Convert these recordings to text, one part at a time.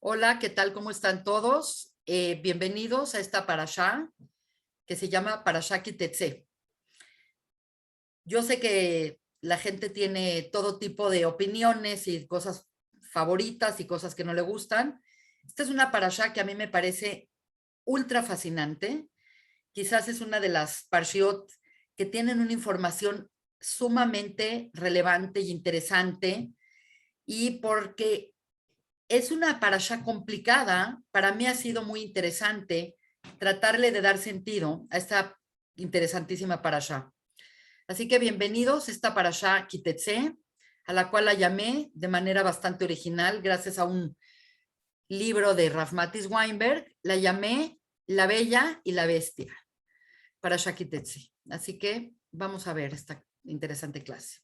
Hola, ¿qué tal? ¿Cómo están todos? Bienvenidos a esta parashá que se llama Parashá Ki Tetzé. Yo sé que la gente tiene todo tipo de opiniones y cosas favoritas y cosas que no le gustan. Esta es una parashá que a mí me parece ultra fascinante. Quizás es una de las parshiot que tienen una información sumamente relevante y interesante, y porque es una parashá complicada, para mí ha sido muy interesante tratarle de dar sentido a esta interesantísima parashá. Así que bienvenidos a esta parashá Ki Tetzé, a la cual la llamé de manera bastante original, gracias a un libro de Rav Matis Weinberg, la llamé La Bella y la Bestia, parashá Ki Tetzé. Así que vamos a ver esta interesante clase.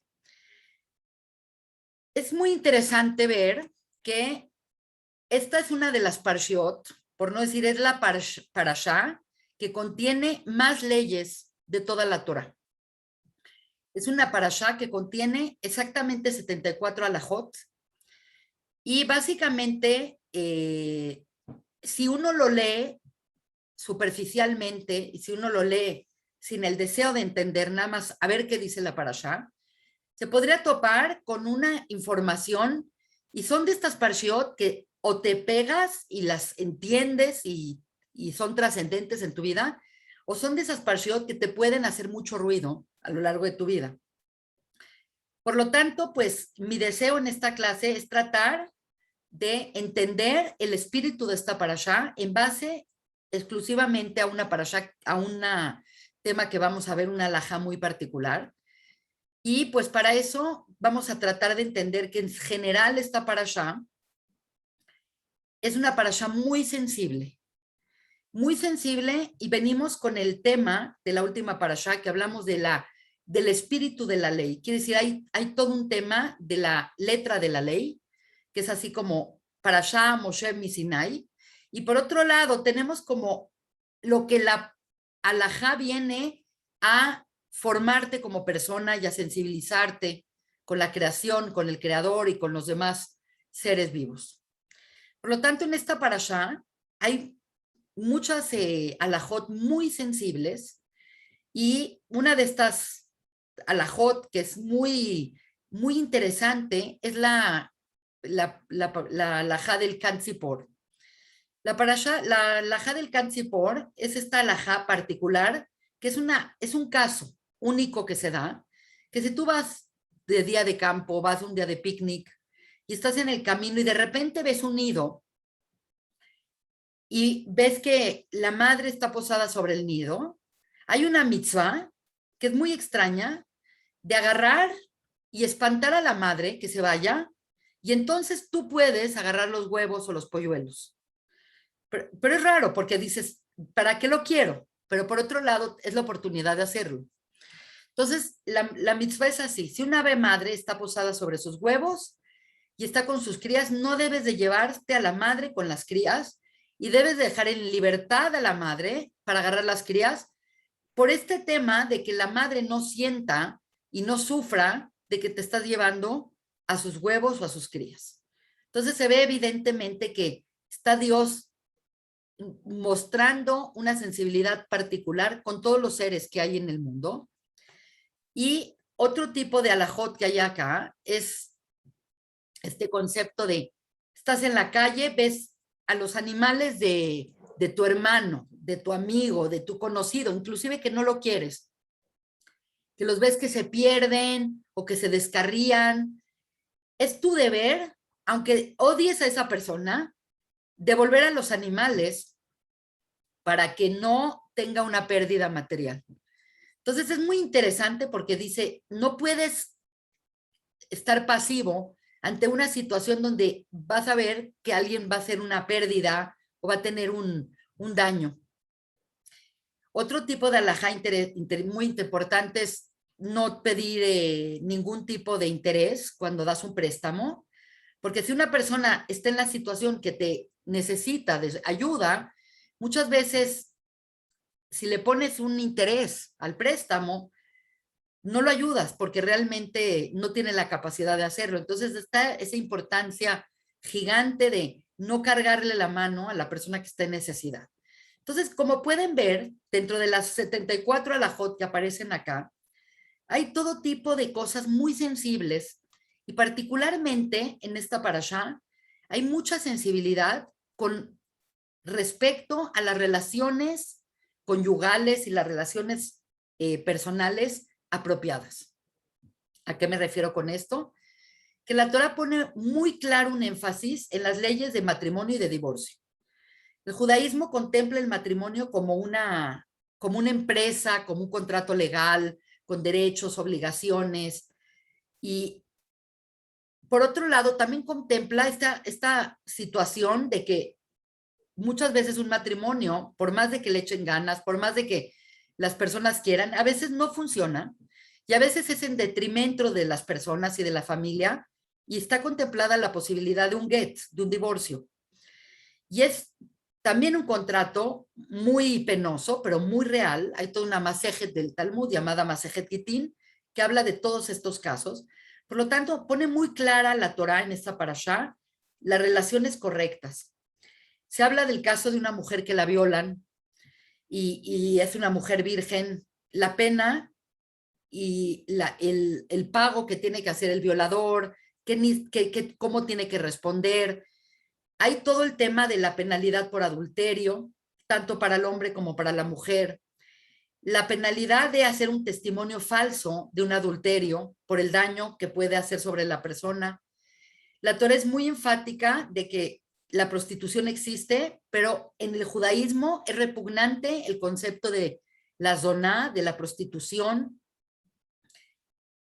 Es muy interesante ver que esta es una de las parshiot, por no decir es la parashá, que contiene más leyes de toda la Torah. Es una parashá que contiene exactamente 74 alajot, y básicamente, si uno lo lee superficialmente y si uno lo lee sin el deseo de entender nada más a ver qué dice la parashá, se podría topar con una información, y son de estas parshiot que o te pegas y las entiendes y son trascendentes en tu vida, o son de esas parshiot que te pueden hacer mucho ruido a lo largo de tu vida. Por lo tanto, pues mi deseo en esta clase es tratar de entender el espíritu de esta parashá en base exclusivamente a una parashá, a un tema que vamos a ver, una alajá muy particular. Y pues para eso vamos a tratar de entender que en general esta parashá es una parashá muy sensible, y venimos con el tema de la última parashá que hablamos del espíritu de la ley. Quiere decir, hay todo un tema de la letra de la ley, que es así como parashá Moshe Misinai, y por otro lado tenemos como lo que la alajá viene a formarte como persona y a sensibilizarte con la creación, con el creador y con los demás seres vivos. Por lo tanto, en esta parashá hay muchas alajot muy sensibles, y una de estas alajot que es muy interesante es la alajá del Kansipor. La alajá del Kansipor es esta alajá particular que es un caso único que se da, que si tú vas de día de campo, vas un día de picnic y estás en el camino y de repente ves un nido y ves que la madre está posada sobre el nido, hay una mitzvah que es muy extraña de agarrar y espantar a la madre que se vaya, y entonces tú puedes agarrar los huevos o los polluelos. Pero es raro porque dices, ¿para qué lo quiero? Pero por otro lado, es la oportunidad de hacerlo. Entonces, la mitzvah es así. Si una ave madre está posada sobre sus huevos y está con sus crías, no debes de llevarte a la madre con las crías, y debes de dejar en libertad a la madre para agarrar las crías, por este tema de que la madre no sienta y no sufra de que te estás llevando a sus huevos o a sus crías. Entonces se ve evidentemente que está Dios mostrando una sensibilidad particular con todos los seres que hay en el mundo. Y otro tipo de alajot que hay acá es este concepto de, estás en la calle, ves a los animales de tu hermano, de tu amigo, de tu conocido, inclusive que no lo quieres, que los ves que se pierden o que se descarrían. Es tu deber, aunque odies a esa persona, devolver a los animales para que no tenga una pérdida material. Entonces es muy interesante porque dice, no puedes estar pasivo ante una situación donde vas a ver que alguien va a hacer una pérdida o va a tener un daño. Otro tipo de alajá muy importante es no pedir ningún tipo de interés cuando das un préstamo, porque si una persona está en la situación que te necesita de ayuda, muchas veces si le pones un interés al préstamo, no lo ayudas porque realmente no tiene la capacidad de hacerlo. Entonces está esa importancia gigante de no cargarle la mano a la persona que está en necesidad. Entonces, como pueden ver, dentro de las 74 alajot que aparecen acá, hay todo tipo de cosas muy sensibles y particularmente en esta parashá hay mucha sensibilidad con respecto a las relaciones conyugales y las relaciones personales apropiadas. ¿A qué me refiero con esto? Que la Torah pone muy claro un énfasis en las leyes de matrimonio y de divorcio. El judaísmo contempla el matrimonio como una empresa, como un contrato legal, con derechos, obligaciones, y por otro lado también contempla esta situación de que muchas veces un matrimonio, por más de que le echen ganas, por más de que las personas quieran, a veces no funciona y a veces es en detrimento de las personas y de la familia y está contemplada la posibilidad de un get, de un divorcio. Y es también un contrato muy penoso, pero muy real. Hay toda una masejet del Talmud llamada Masejet Gitín que habla de todos estos casos. Por lo tanto, pone muy clara la Torá en esta parashá las relaciones correctas. Se habla del caso de una mujer que la violan y es una mujer virgen. La pena y el pago que tiene que hacer el violador, cómo tiene que responder. Hay todo el tema de la penalidad por adulterio, tanto para el hombre como para la mujer. La penalidad de hacer un testimonio falso de un adulterio por el daño que puede hacer sobre la persona. La Torah es muy enfática de que la prostitución existe, pero en el judaísmo es repugnante el concepto de la zoná, de la prostitución.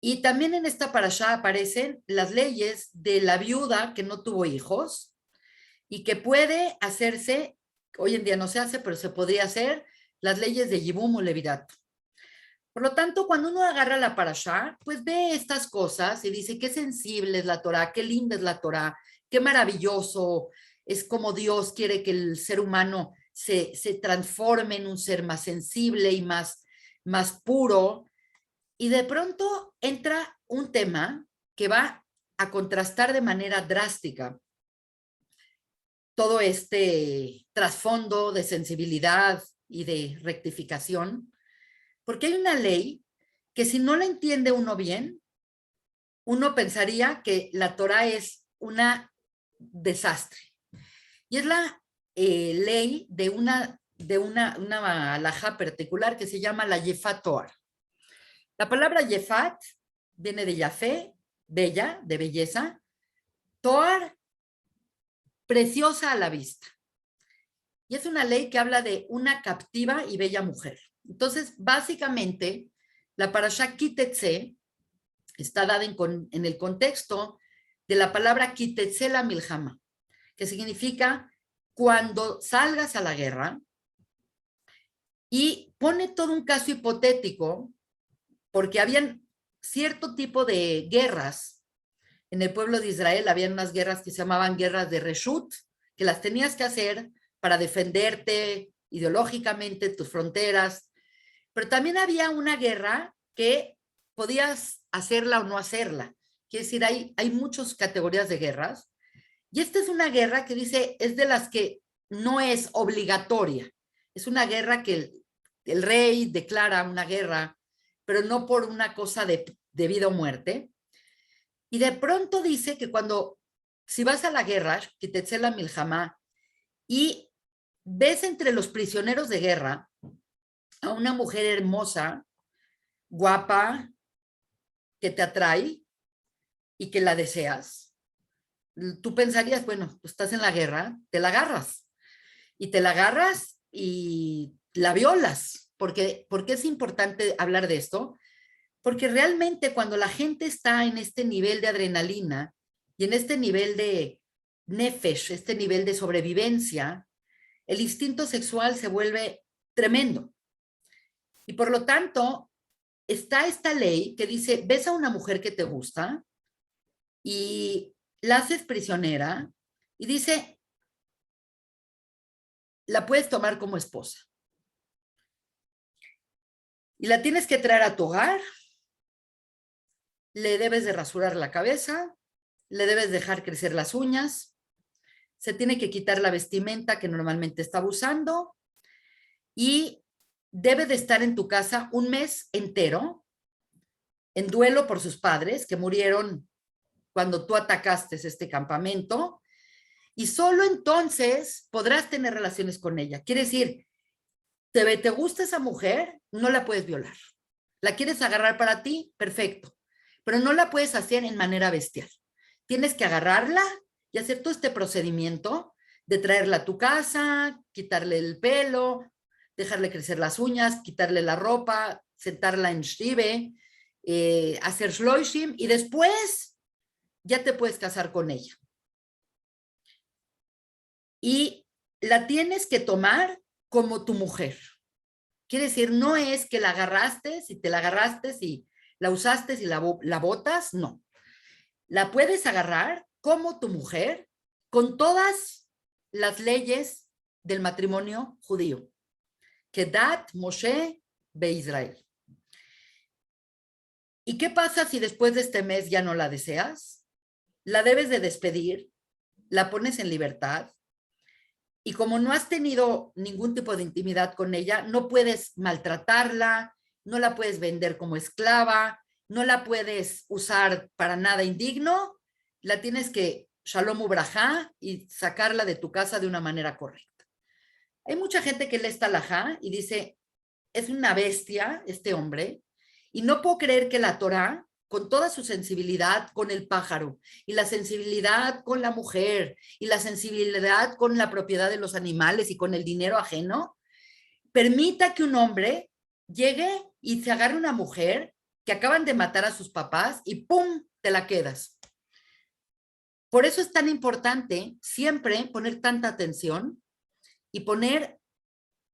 Y también en esta parashá aparecen las leyes de la viuda que no tuvo hijos y que puede hacerse, hoy en día no se hace, pero se podría hacer, las leyes de Yibum o Levirato. Por lo tanto, cuando uno agarra la parashá, pues ve estas cosas y dice qué sensible es la Torá, qué linda es la Torá, qué maravilloso es como Dios quiere que el ser humano se transforme en un ser más sensible y más puro. Y de pronto entra un tema que va a contrastar de manera drástica todo este trasfondo de sensibilidad y de rectificación, porque hay una ley que si no la entiende uno bien, uno pensaría que la Torah es una desastre. Y es la ley una alajá particular que se llama la Yefat Toar. La palabra Yefat viene de Yafé, bella, de belleza, Toar, preciosa a la vista. Y es una ley que habla de una captiva y bella mujer. Entonces, básicamente, la parashá Kitetse está dada en el contexto de la palabra Kitetse la Milhama, que significa cuando salgas a la guerra, y pone todo un caso hipotético, porque habían cierto tipo de guerras en el pueblo de Israel, habían unas guerras que se llamaban guerras de Reshut, que las tenías que hacer para defenderte ideológicamente, tus fronteras, pero también había una guerra que podías hacerla o no hacerla. Quiere decir, hay muchas categorías de guerras, y esta es una guerra que dice, es de las que no es obligatoria, es una guerra que el rey declara una guerra, pero no por una cosa de vida o muerte. Y de pronto dice que si vas a la guerra, que te la Milhamá, y ves entre los prisioneros de guerra a una mujer hermosa, guapa, que te atrae y que la deseas, tú pensarías, bueno, pues estás en la guerra, te la agarras. Y te la agarras y la violas. ¿Por qué es importante hablar de esto? Porque realmente cuando la gente está en este nivel de adrenalina y en este nivel de nefesh, este nivel de sobrevivencia, el instinto sexual se vuelve tremendo. Y por lo tanto, está esta ley que dice, ves a una mujer que te gusta y la haces prisionera y dice, la puedes tomar como esposa. Y la tienes que traer a tu hogar, le debes de rasurar la cabeza, le debes dejar crecer las uñas, se tiene que quitar la vestimenta que normalmente estaba usando y debe de estar en tu casa un mes entero en duelo por sus padres que murieron cuando tú atacaste este campamento, y solo entonces podrás tener relaciones con ella. Quiere decir, te gusta esa mujer, no la puedes violar. ¿La quieres agarrar para ti? Perfecto. Pero no la puedes hacer en manera bestial. Tienes que agarrarla y hacer todo este procedimiento de traerla a tu casa, quitarle el pelo, dejarle crecer las uñas, quitarle la ropa, sentarla en shtive, hacer shloishim, y después ya te puedes casar con ella. Y la tienes que tomar como tu mujer. Quiere decir, no es que la agarraste, si te la agarraste, si la usaste, si la botas, no. La puedes agarrar como tu mujer con todas las leyes del matrimonio judío. Kedat Moshe be Israel. ¿Y qué pasa si después de este mes ya no la deseas? La debes de despedir, la pones en libertad, y como no has tenido ningún tipo de intimidad con ella, no puedes maltratarla, no la puedes vender como esclava, no la puedes usar para nada indigno, la tienes que shalom ubrajá y sacarla de tu casa de una manera correcta. Hay mucha gente que lee esta alajá y dice, es una bestia este hombre, y no puedo creer que la Torá, con toda su sensibilidad con el pájaro, y la sensibilidad con la mujer, y la sensibilidad con la propiedad de los animales y con el dinero ajeno, permita que un hombre llegue y se agarre una mujer que acaban de matar a sus papás y ¡pum!, te la quedas. Por eso es tan importante siempre poner tanta atención y poner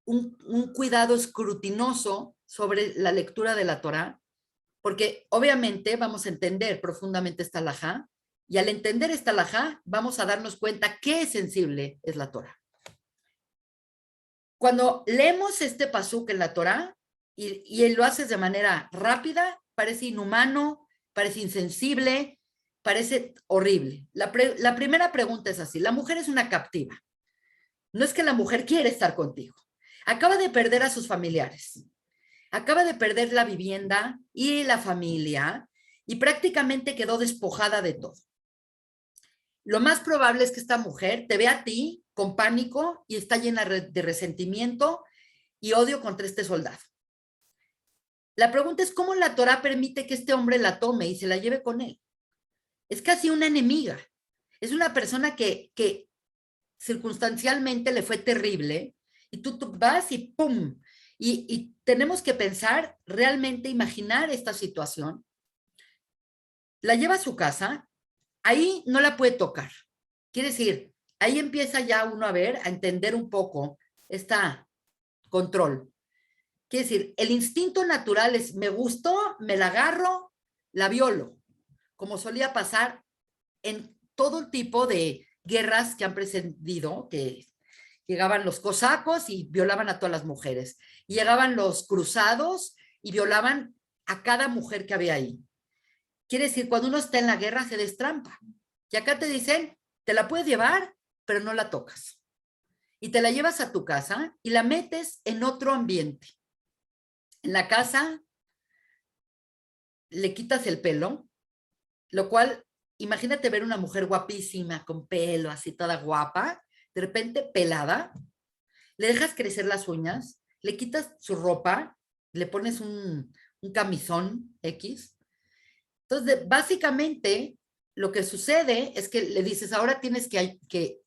un cuidado escrutinoso sobre la lectura de la Torá, porque obviamente vamos a entender profundamente esta alajá, y al entender esta alajá vamos a darnos cuenta qué sensible es la Torá. Cuando leemos este pasuk en la Torá y lo haces de manera rápida, parece inhumano, parece insensible, parece horrible. La primera pregunta es así: la mujer es una captiva. No es que la mujer quiere estar contigo. Acaba de perder a sus familiares. Acaba de perder la vivienda y la familia y prácticamente quedó despojada de todo. Lo más probable es que esta mujer te vea a ti con pánico y está llena de resentimiento y odio contra este soldado. La pregunta es cómo la Torá permite que este hombre la tome y se la lleve con él. Es casi una enemiga. Es una persona que circunstancialmente le fue terrible y tú vas y ¡pum! Y tenemos que pensar, realmente imaginar esta situación. La lleva a su casa, ahí no la puede tocar. Quiere decir, ahí empieza ya uno a ver, a entender un poco este control. Quiere decir, el instinto natural es, me gustó, me la agarro, la violo, como solía pasar en todo tipo de guerras que han precedido, que llegaban los cosacos y violaban a todas las mujeres. Y llegaban los cruzados y violaban a cada mujer que había ahí. Quiere decir, cuando uno está en la guerra se destrampa. Y acá te dicen, te la puedes llevar, pero no la tocas. Y te la llevas a tu casa y la metes en otro ambiente. En la casa le quitas el pelo, lo cual, imagínate ver una mujer guapísima, con pelo, así toda guapa, de repente pelada, le dejas crecer las uñas, le quitas su ropa, le pones un camisón X. Entonces, básicamente, lo que sucede es que le dices, ahora tienes que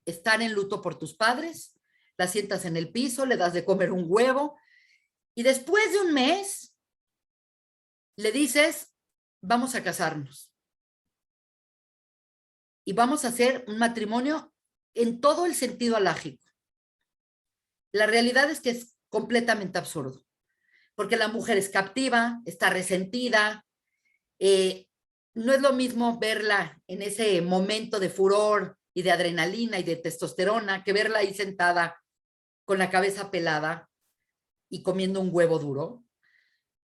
estar en luto por tus padres, la sientas en el piso, le das de comer un huevo, y después de un mes, le dices, vamos a casarnos. Y vamos a hacer un matrimonio en todo el sentido alágico. La realidad es que es completamente absurdo, porque la mujer es captiva, está resentida, no es lo mismo verla en ese momento de furor y de adrenalina y de testosterona que verla ahí sentada con la cabeza pelada y comiendo un huevo duro.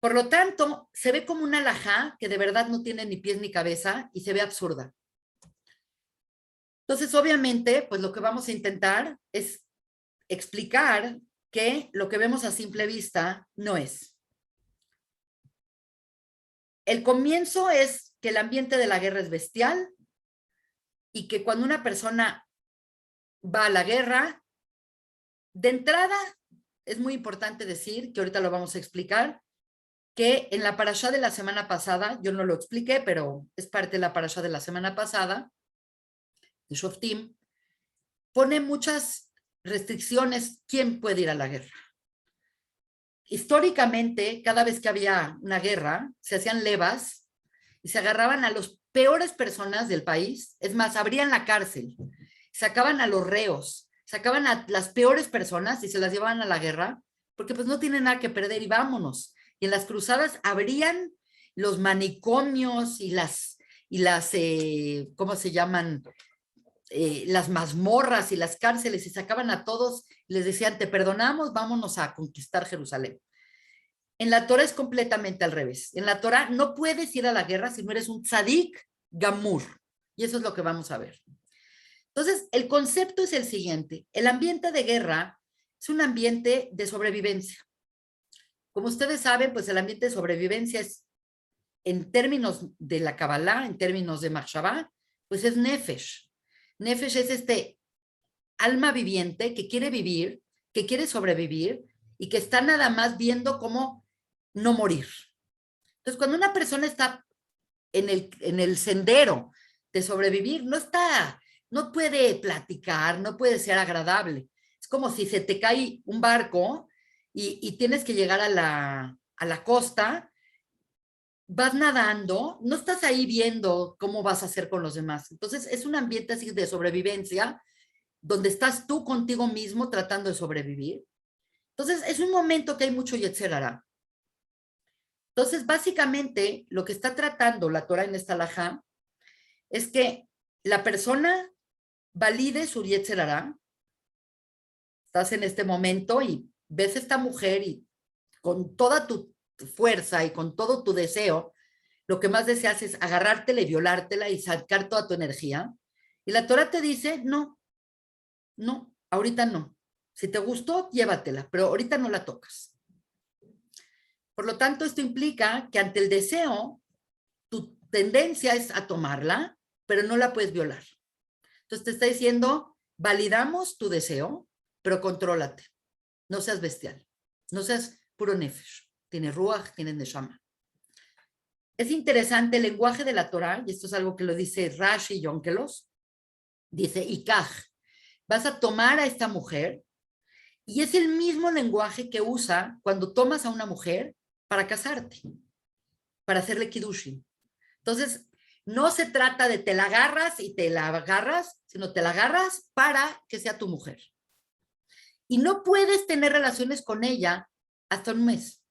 Por lo tanto, se ve como una alajá que de verdad no tiene ni pies ni cabeza y se ve absurda. Entonces, obviamente, pues lo que vamos a intentar es explicar que lo que vemos a simple vista no es. El comienzo es que el ambiente de la guerra es bestial y que cuando una persona va a la guerra, de entrada es muy importante decir, que ahorita lo vamos a explicar, que en la parashá de la semana pasada, yo no lo expliqué, pero es parte de la parashá de la semana pasada, de Shoftim, pone muchas restricciones quién puede ir a la guerra. Históricamente, cada vez que había una guerra, se hacían levas y se agarraban a las peores personas del país. Es más, abrían la cárcel, sacaban a los reos, sacaban a las peores personas y se las llevaban a la guerra, porque pues no tienen nada que perder y vámonos. Y en las cruzadas abrían los manicomios y ¿cómo se llaman? Las mazmorras y las cárceles y sacaban a todos, les decían, te perdonamos, vámonos a conquistar Jerusalén. En la Torah es completamente al revés. En la Torah no puedes ir a la guerra si no eres un tzadik gamur. Y eso es lo que vamos a ver. Entonces, el concepto es el siguiente. El ambiente de guerra es un ambiente de sobrevivencia. Como ustedes saben, pues el ambiente de sobrevivencia es, en términos de la Kabbalah, en términos de Machshavá, pues es nefesh. Nefesh es este alma viviente que quiere vivir, que quiere sobrevivir y que está nada más viendo cómo no morir. Entonces, cuando una persona está en el sendero de sobrevivir, no puede platicar, no puede ser agradable. Es como si se te cae un barco y tienes que llegar a la costa, vas nadando, no estás ahí viendo cómo vas a hacer con los demás. Entonces, es un ambiente así de sobrevivencia, donde estás tú contigo mismo tratando de sobrevivir. Entonces, es un momento que hay mucho Yetzer Hará. Entonces, básicamente, lo que está tratando la Torah en esta halajá es que la persona valide su Yetzer Hará. Estás en este momento y ves a esta mujer y con toda tu fuerza y con todo tu deseo, lo que más deseas es agarrártela y violártela y sacar toda tu energía. Y la Torah te dice, no, no, ahorita no. Si te gustó, llévatela, pero ahorita no la tocas. Por lo tanto, esto implica que ante el deseo, tu tendencia es a tomarla, pero no la puedes violar. Entonces te está diciendo, validamos tu deseo, pero contrólate. No seas bestial. No seas puro nefesh. Tiene ruach, tiene neshama. Es interesante el lenguaje de la Torah, y esto es algo que lo dice Rashi y Onkelos. Dice, Ikaj, vas a tomar a esta mujer, y es el mismo lenguaje que usa cuando tomas a una mujer para casarte, para hacerle kiddushin. Entonces, no se trata de te la agarras y te la agarras, sino te la agarras para que sea tu mujer. Y no puedes tener relaciones con ella hasta un mes.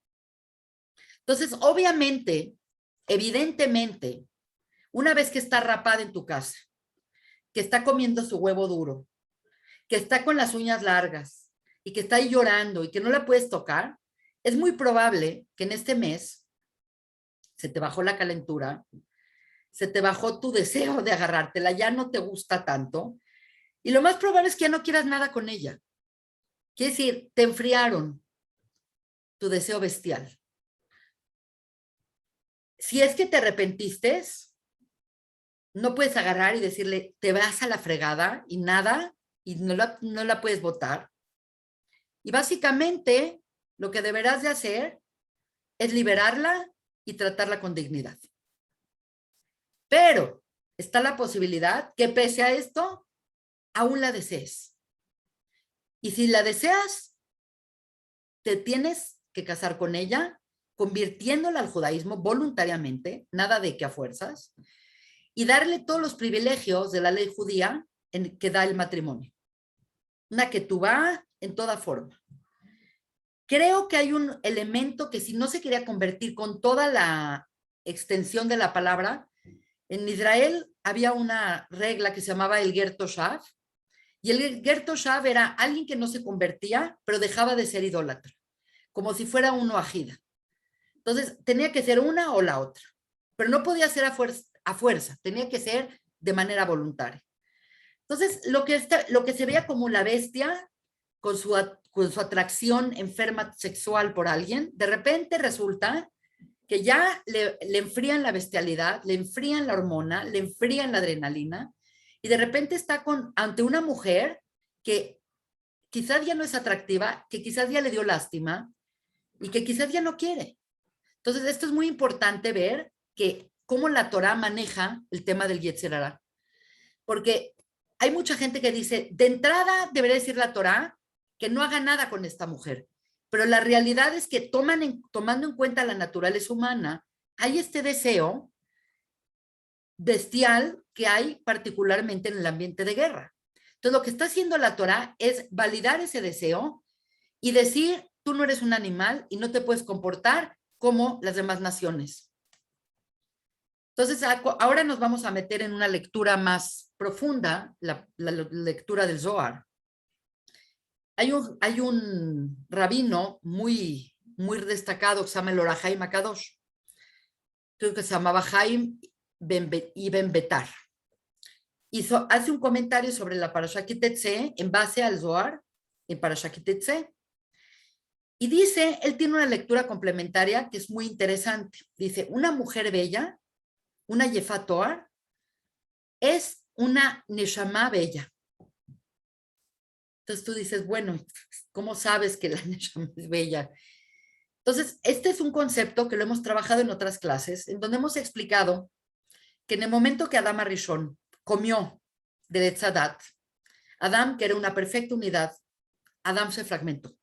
Entonces, obviamente, evidentemente, una vez que está rapada en tu casa, que está comiendo su huevo duro, que está con las uñas largas y que está ahí llorando y que no la puedes tocar, es muy probable que en este mes se te bajó la calentura, se te bajó tu deseo de agarrártela, ya no te gusta tanto, y lo más probable es que ya no quieras nada con ella. Quiere decir, te enfriaron tu deseo bestial. Si es que te arrepentiste, no puedes agarrar y decirle, te vas a la fregada y nada, y no la puedes votar. Y básicamente, lo que deberás de hacer es liberarla y tratarla con dignidad. Pero está la posibilidad que pese a esto, aún la desees. Y si la deseas, te tienes que casar con ella, convirtiéndola al judaísmo voluntariamente, nada de que a fuerzas, y darle todos los privilegios de la ley judía que da el matrimonio. Una ketubá en toda forma. Creo que hay un elemento que si no se quería convertir con toda la extensión de la palabra, en Israel había una regla que se llamaba el Ger Toshav, y el Ger Toshav era alguien que no se convertía, pero dejaba de ser idólatra, como si fuera uno ajida. Entonces, tenía que ser una o la otra, pero no podía ser a fuerza, tenía que ser de manera voluntaria. Entonces, lo que se veía como la bestia con su atracción enferma sexual por alguien, de repente resulta que ya le enfrían la bestialidad, le enfrían la hormona, le enfrían la adrenalina, y de repente está ante una mujer que quizás ya no es atractiva, que quizás ya le dio lástima y que quizás ya no quiere. Entonces, esto es muy importante ver que cómo la Torah maneja el tema del Yetzer Hara. Porque hay mucha gente que dice, de entrada debería decir la Torah que no haga nada con esta mujer. Pero la realidad es que tomando en cuenta la naturaleza humana, hay este deseo bestial que hay particularmente en el ambiente de guerra. Entonces, lo que está haciendo la Torah es validar ese deseo y decir, tú no eres un animal y no te puedes comportar como las demás naciones. Entonces, ahora nos vamos a meter en una lectura más profunda, la lectura del Zohar. Hay un rabino muy destacado que se llama el Or HaChaim HaKadosh. Creo que se llamaba Chaim Ibn Betar. Hace un comentario sobre la Parashá Ki Tetzé en base al Zohar en Parashá Ki Tetzé. Y dice, él tiene una lectura complementaria que es muy interesante. Dice, una mujer bella, una Yefat Toar, es una Neshama bella. Entonces tú dices, bueno, ¿cómo sabes que la Neshama es bella? Entonces, este es un concepto que lo hemos trabajado en otras clases, en donde hemos explicado que en el momento que Adam Arishon comió de Etzadat, Adam, que era una perfecta unidad, Adam se fragmentó.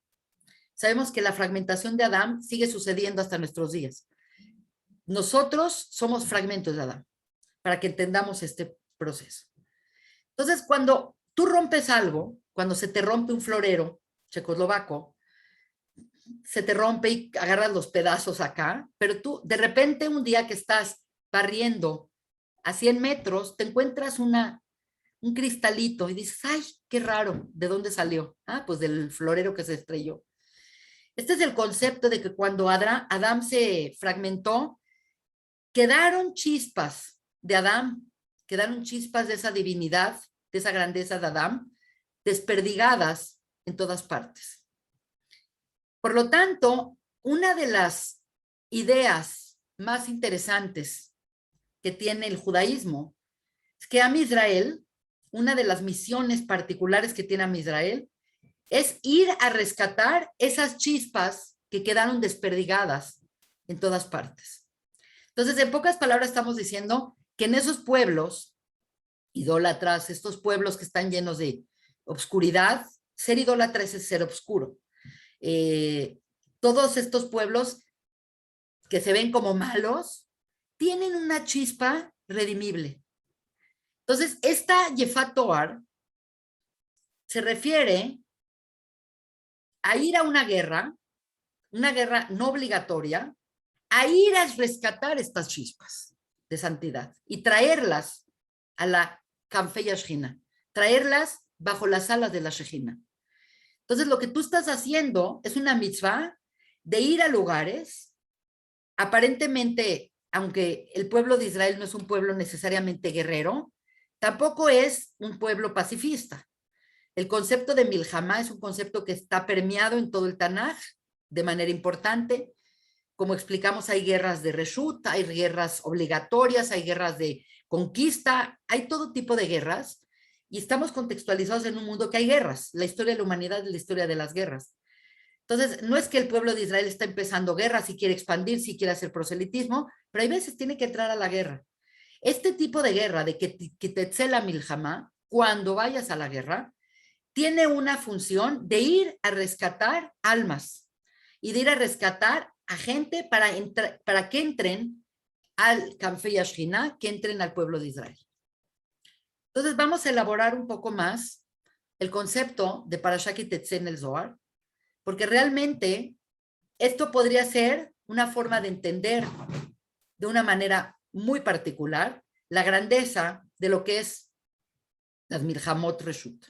Sabemos que la fragmentación de Adam sigue sucediendo hasta nuestros días. Nosotros somos fragmentos de Adam, para que entendamos este proceso. Entonces, cuando tú rompes algo, cuando se te rompe un florero checoslovaco, se te rompe y agarras los pedazos acá, pero tú de repente un día que estás barriendo a 100 metros, te encuentras un cristalito y dices, ay, qué raro, ¿de dónde salió? Ah, pues del florero que se estrelló. Este es el concepto de que cuando Adam se fragmentó, quedaron chispas de Adam, quedaron chispas de esa divinidad, de esa grandeza de Adam, desperdigadas en todas partes. Por lo tanto, una de las ideas más interesantes que tiene el judaísmo es que Am Israel, una de las misiones particulares que tiene Am Israel, es ir a rescatar esas chispas que quedaron desperdigadas en todas partes. Entonces, en pocas palabras estamos diciendo que en esos pueblos idólatras, estos pueblos que están llenos de obscuridad, ser idólatra es ser oscuro. Todos estos pueblos que se ven como malos tienen una chispa redimible. Entonces, esta Yefat Toar se refiere a ir a una guerra no obligatoria, a ir a rescatar estas chispas de santidad y traerlas a la Canfeya Shechina, traerlas bajo las alas de la Shechina. Entonces, lo que tú estás haciendo es una mitzvah de ir a lugares, aparentemente, aunque el pueblo de Israel no es un pueblo necesariamente guerrero, tampoco es un pueblo pacifista. El concepto de Milhamá es un concepto que está permeado en todo el Tanaj de manera importante. Como explicamos, hay guerras de reshut, hay guerras obligatorias, hay guerras de conquista, hay todo tipo de guerras y estamos contextualizados en un mundo que hay guerras. La historia de la humanidad es la historia de las guerras. Entonces, no es que el pueblo de Israel está empezando guerras y quiere expandir, si quiere hacer proselitismo, pero hay veces tiene que entrar a la guerra. Este tipo de guerra, de que te la milhamá, cuando vayas a la guerra, tiene una función de ir a rescatar almas y de ir a rescatar a gente para que entren al Canfeya Shechina, que entren al pueblo de Israel. Entonces vamos a elaborar un poco más el concepto de Parashá Ki Tetzé en el Zohar, porque realmente esto podría ser una forma de entender de una manera muy particular la grandeza de lo que es las Milhamot Reshut.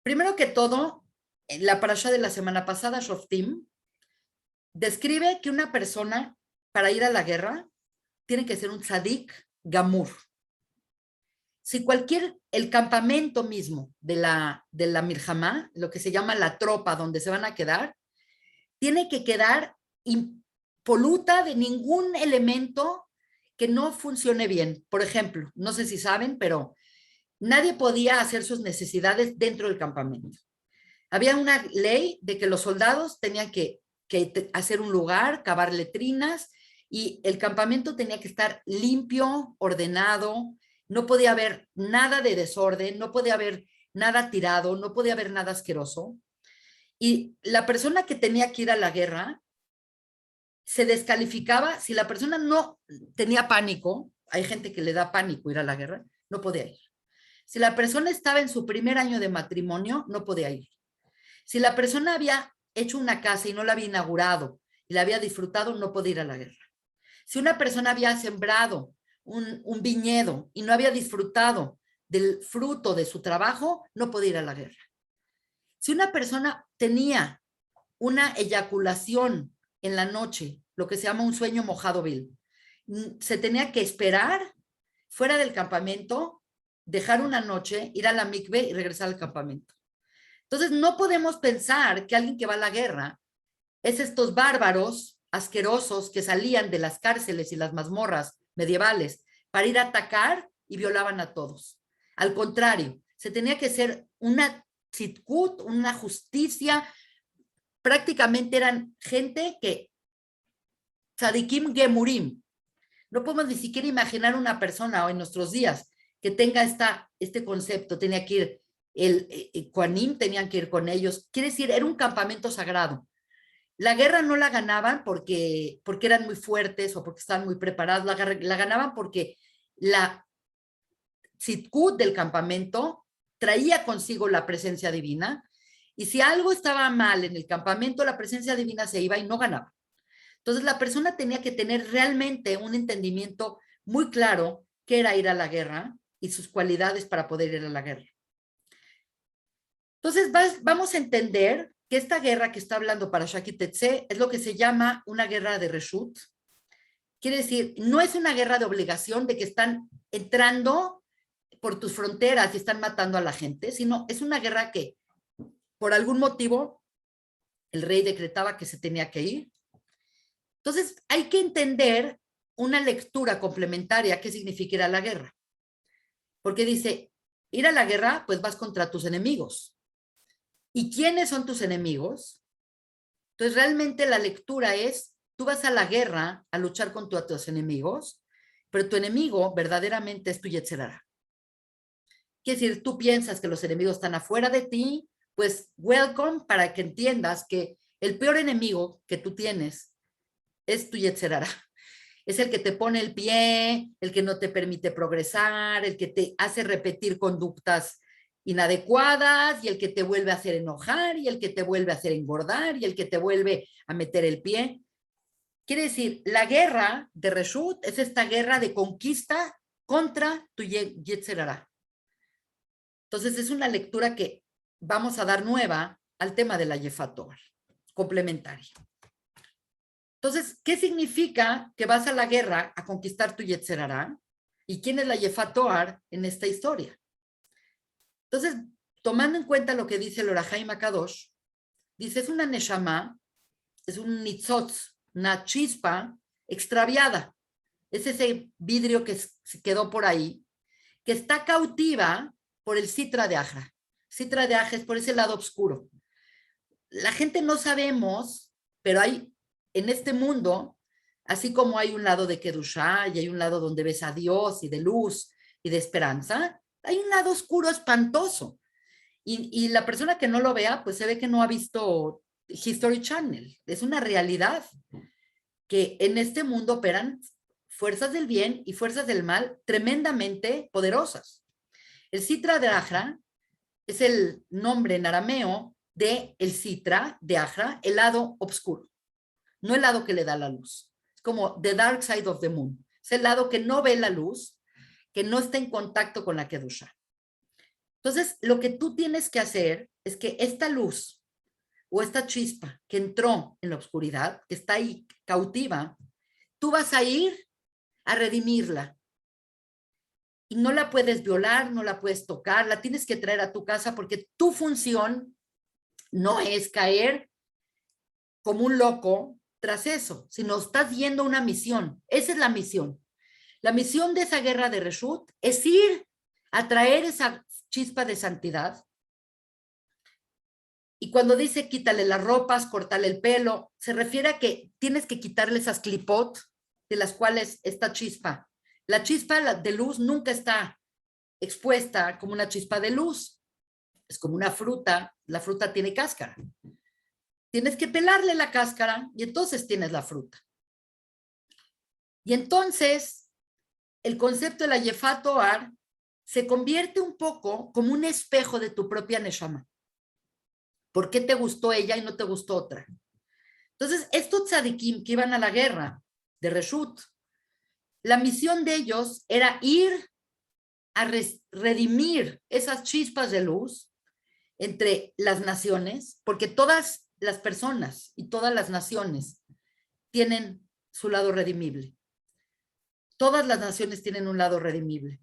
Primero que todo, en la parashá de la semana pasada, Shoftim, describe que una persona para ir a la guerra tiene que ser un tzadik gamur. el campamento mismo de la Mirjamá, lo que se llama la tropa donde se van a quedar, tiene que quedar impoluta de ningún elemento que no funcione bien. Por ejemplo, no sé si saben, pero nadie podía hacer sus necesidades dentro del campamento. Había una ley de que los soldados tenían que hacer un lugar, cavar letrinas, y el campamento tenía que estar limpio, ordenado, no podía haber nada de desorden, no podía haber nada tirado, no podía haber nada asqueroso. Y la persona que tenía que ir a la guerra se descalificaba si la persona no tenía pánico. Hay gente que le da pánico ir a la guerra, no podía ir. Si la persona estaba en su primer año de matrimonio, no podía ir. Si la persona había hecho una casa y no la había inaugurado y la había disfrutado, no podía ir a la guerra. Si una persona había sembrado un viñedo y no había disfrutado del fruto de su trabajo, no podía ir a la guerra. Si una persona tenía una eyaculación en la noche, lo que se llama un sueño mojado vil, se tenía que esperar fuera del campamento, dejar una noche, ir a la mikve y regresar al campamento. Entonces, no podemos pensar que alguien que va a la guerra es estos bárbaros asquerosos que salían de las cárceles y las mazmorras medievales para ir a atacar y violaban a todos. Al contrario, se tenía que ser una tzidkut, una justicia. Prácticamente eran gente que, tzadikim gemurim. No podemos ni siquiera imaginar una persona hoy en nuestros días que tenga este concepto. Tenía que ir el Kohanim, tenían que ir con ellos. Quiere decir, era un campamento sagrado. La guerra no la ganaban porque eran muy fuertes o porque estaban muy preparados. La ganaban porque la tzidkut del campamento traía consigo la presencia divina. Y si algo estaba mal en el campamento, la presencia divina se iba y no ganaba. Entonces la persona tenía que tener realmente un entendimiento muy claro qué era ir a la guerra y sus cualidades para poder ir a la guerra. Entonces vamos a entender que esta guerra que está hablando Parashat Ki Tetzé es lo que se llama una guerra de reshut. Quiere decir, no es una guerra de obligación de que están entrando por tus fronteras y están matando a la gente, sino es una guerra que por algún motivo el rey decretaba que se tenía que ir. Entonces hay que entender una lectura complementaria qué significa ir a la guerra. Porque dice, ir a la guerra, pues vas contra tus enemigos. ¿Y quiénes son tus enemigos? Entonces realmente la lectura es, tú vas a la guerra a luchar contra tus enemigos, pero tu enemigo verdaderamente es tu Yetzer Hara. Quiere decir, tú piensas que los enemigos están afuera de ti, pues welcome para que entiendas que el peor enemigo que tú tienes es tu Yetzer Hara. Es el que te pone el pie, el que no te permite progresar, el que te hace repetir conductas inadecuadas y el que te vuelve a hacer enojar y el que te vuelve a hacer engordar y el que te vuelve a meter el pie. Quiere decir, la guerra de Reshut es esta guerra de conquista contra tu Yetzer Hara. Entonces es una lectura que vamos a dar nueva al tema de la Yefat Toar, complementaria. Entonces, ¿qué significa que vas a la guerra a conquistar tu Yetzer Hara? ¿Y quién es la Yefat Toar en esta historia? Entonces, tomando en cuenta lo que dice el Or HaChaim HaKadosh, dice, es una neshama, es un nitzotz, una chispa extraviada. Es ese vidrio que se quedó por ahí, que está cautiva por el Sitra de Ajra. Sitra de Ajra es por ese lado oscuro. La gente no sabemos, pero hay en este mundo, así como hay un lado de Kedushá y hay un lado donde ves a Dios y de luz y de esperanza, hay un lado oscuro espantoso. Y la persona que no lo vea, pues se ve que no ha visto History Channel. Es una realidad que en este mundo operan fuerzas del bien y fuerzas del mal tremendamente poderosas. El Sitra de Ajra es el nombre en arameo de el Sitra de Ajra, el lado oscuro, no el lado que le da la luz. Es como the dark side of the moon. Es el lado que no ve la luz, que no está en contacto con la Kedusha. Entonces, lo que tú tienes que hacer es que esta luz o esta chispa que entró en la oscuridad, que está ahí cautiva, tú vas a ir a redimirla. y no la puedes violar, no la puedes tocar, la tienes que traer a tu casa porque tu función no es caer como un loco tras eso, sino estás yendo a una misión. Esa es la misión. La misión de esa guerra de Reshut es ir a traer esa chispa de santidad. Y cuando dice quítale las ropas, cortale el pelo, se refiere a que tienes que quitarle esas clipot de las cuales esta chispa. La chispa de luz nunca está expuesta como una chispa de luz. Es como una fruta, la fruta tiene cáscara. Tienes que pelarle la cáscara y entonces tienes la fruta. Y entonces el concepto de la Yefat Toar se convierte un poco como un espejo de tu propia Neshama. ¿Por qué te gustó ella y no te gustó otra? Entonces, estos tzadikim que iban a la guerra de Reshut, la misión de ellos era ir a redimir esas chispas de luz entre las naciones, porque todas las personas y todas las naciones tienen su lado redimible. Todas las naciones tienen un lado redimible.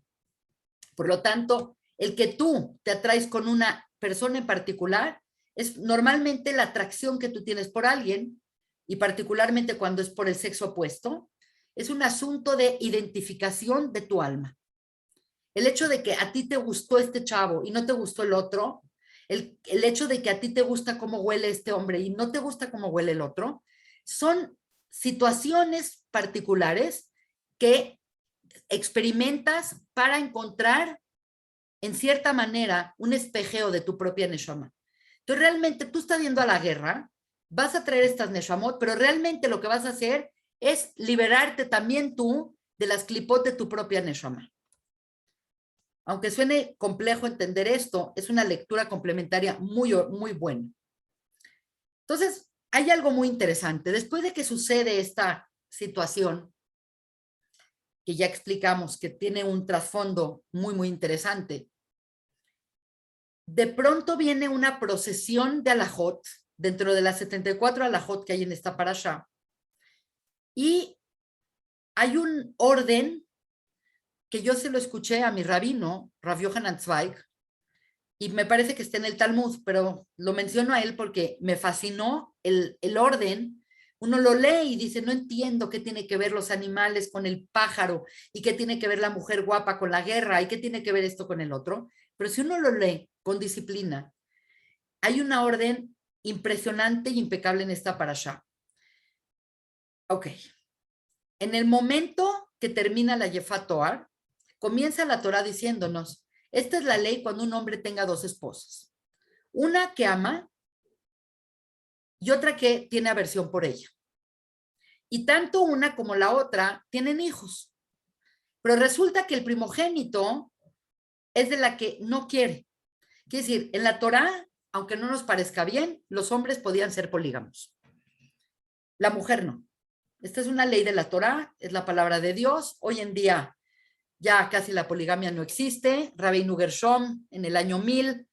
Por lo tanto, el que tú te atraes con una persona en particular es normalmente la atracción que tú tienes por alguien, y particularmente cuando es por el sexo opuesto, es un asunto de identificación de tu alma. El hecho de que a ti te gustó este chavo y no te gustó el otro, el hecho de que a ti te gusta cómo huele este hombre y no te gusta cómo huele el otro, son situaciones particulares que experimentas para encontrar, en cierta manera, un espejeo de tu propia neshama. Entonces, realmente tú estás yendo a la guerra, vas a traer estas neshamot, pero realmente lo que vas a hacer es liberarte también tú de las clipot de tu propia neshama. Aunque suene complejo entender esto, es una lectura complementaria muy, muy buena. Entonces, hay algo muy interesante. Después de que sucede esta situación, que ya explicamos que tiene un trasfondo muy, muy interesante, de pronto viene una procesión de alajot, dentro de las 74 alajot que hay en esta parasha, y hay un orden que yo se lo escuché a mi rabino, Rav Yohanan Zweig, y me parece que está en el Talmud, pero lo menciono a él porque me fascinó el orden. Uno lo lee y dice, no entiendo qué tiene que ver los animales con el pájaro, y qué tiene que ver la mujer guapa con la guerra, y qué tiene que ver esto con el otro. Pero si uno lo lee con disciplina, hay una orden impresionante y impecable en esta parasha. Ok. En el momento que termina la Yefat Toar, comienza la Torah diciéndonos, esta es la ley cuando un hombre tenga dos esposas. Una que ama y otra que tiene aversión por ella. Y tanto una como la otra tienen hijos. Pero resulta que el primogénito es de la que no quiere. Quiere decir, en la Torah, aunque no nos parezca bien, los hombres podían ser polígamos. La mujer no. Esta es una ley de la Torah, es la palabra de Dios. Hoy en día ya casi la poligamia no existe. Rabbeinu Gershom en el año 1000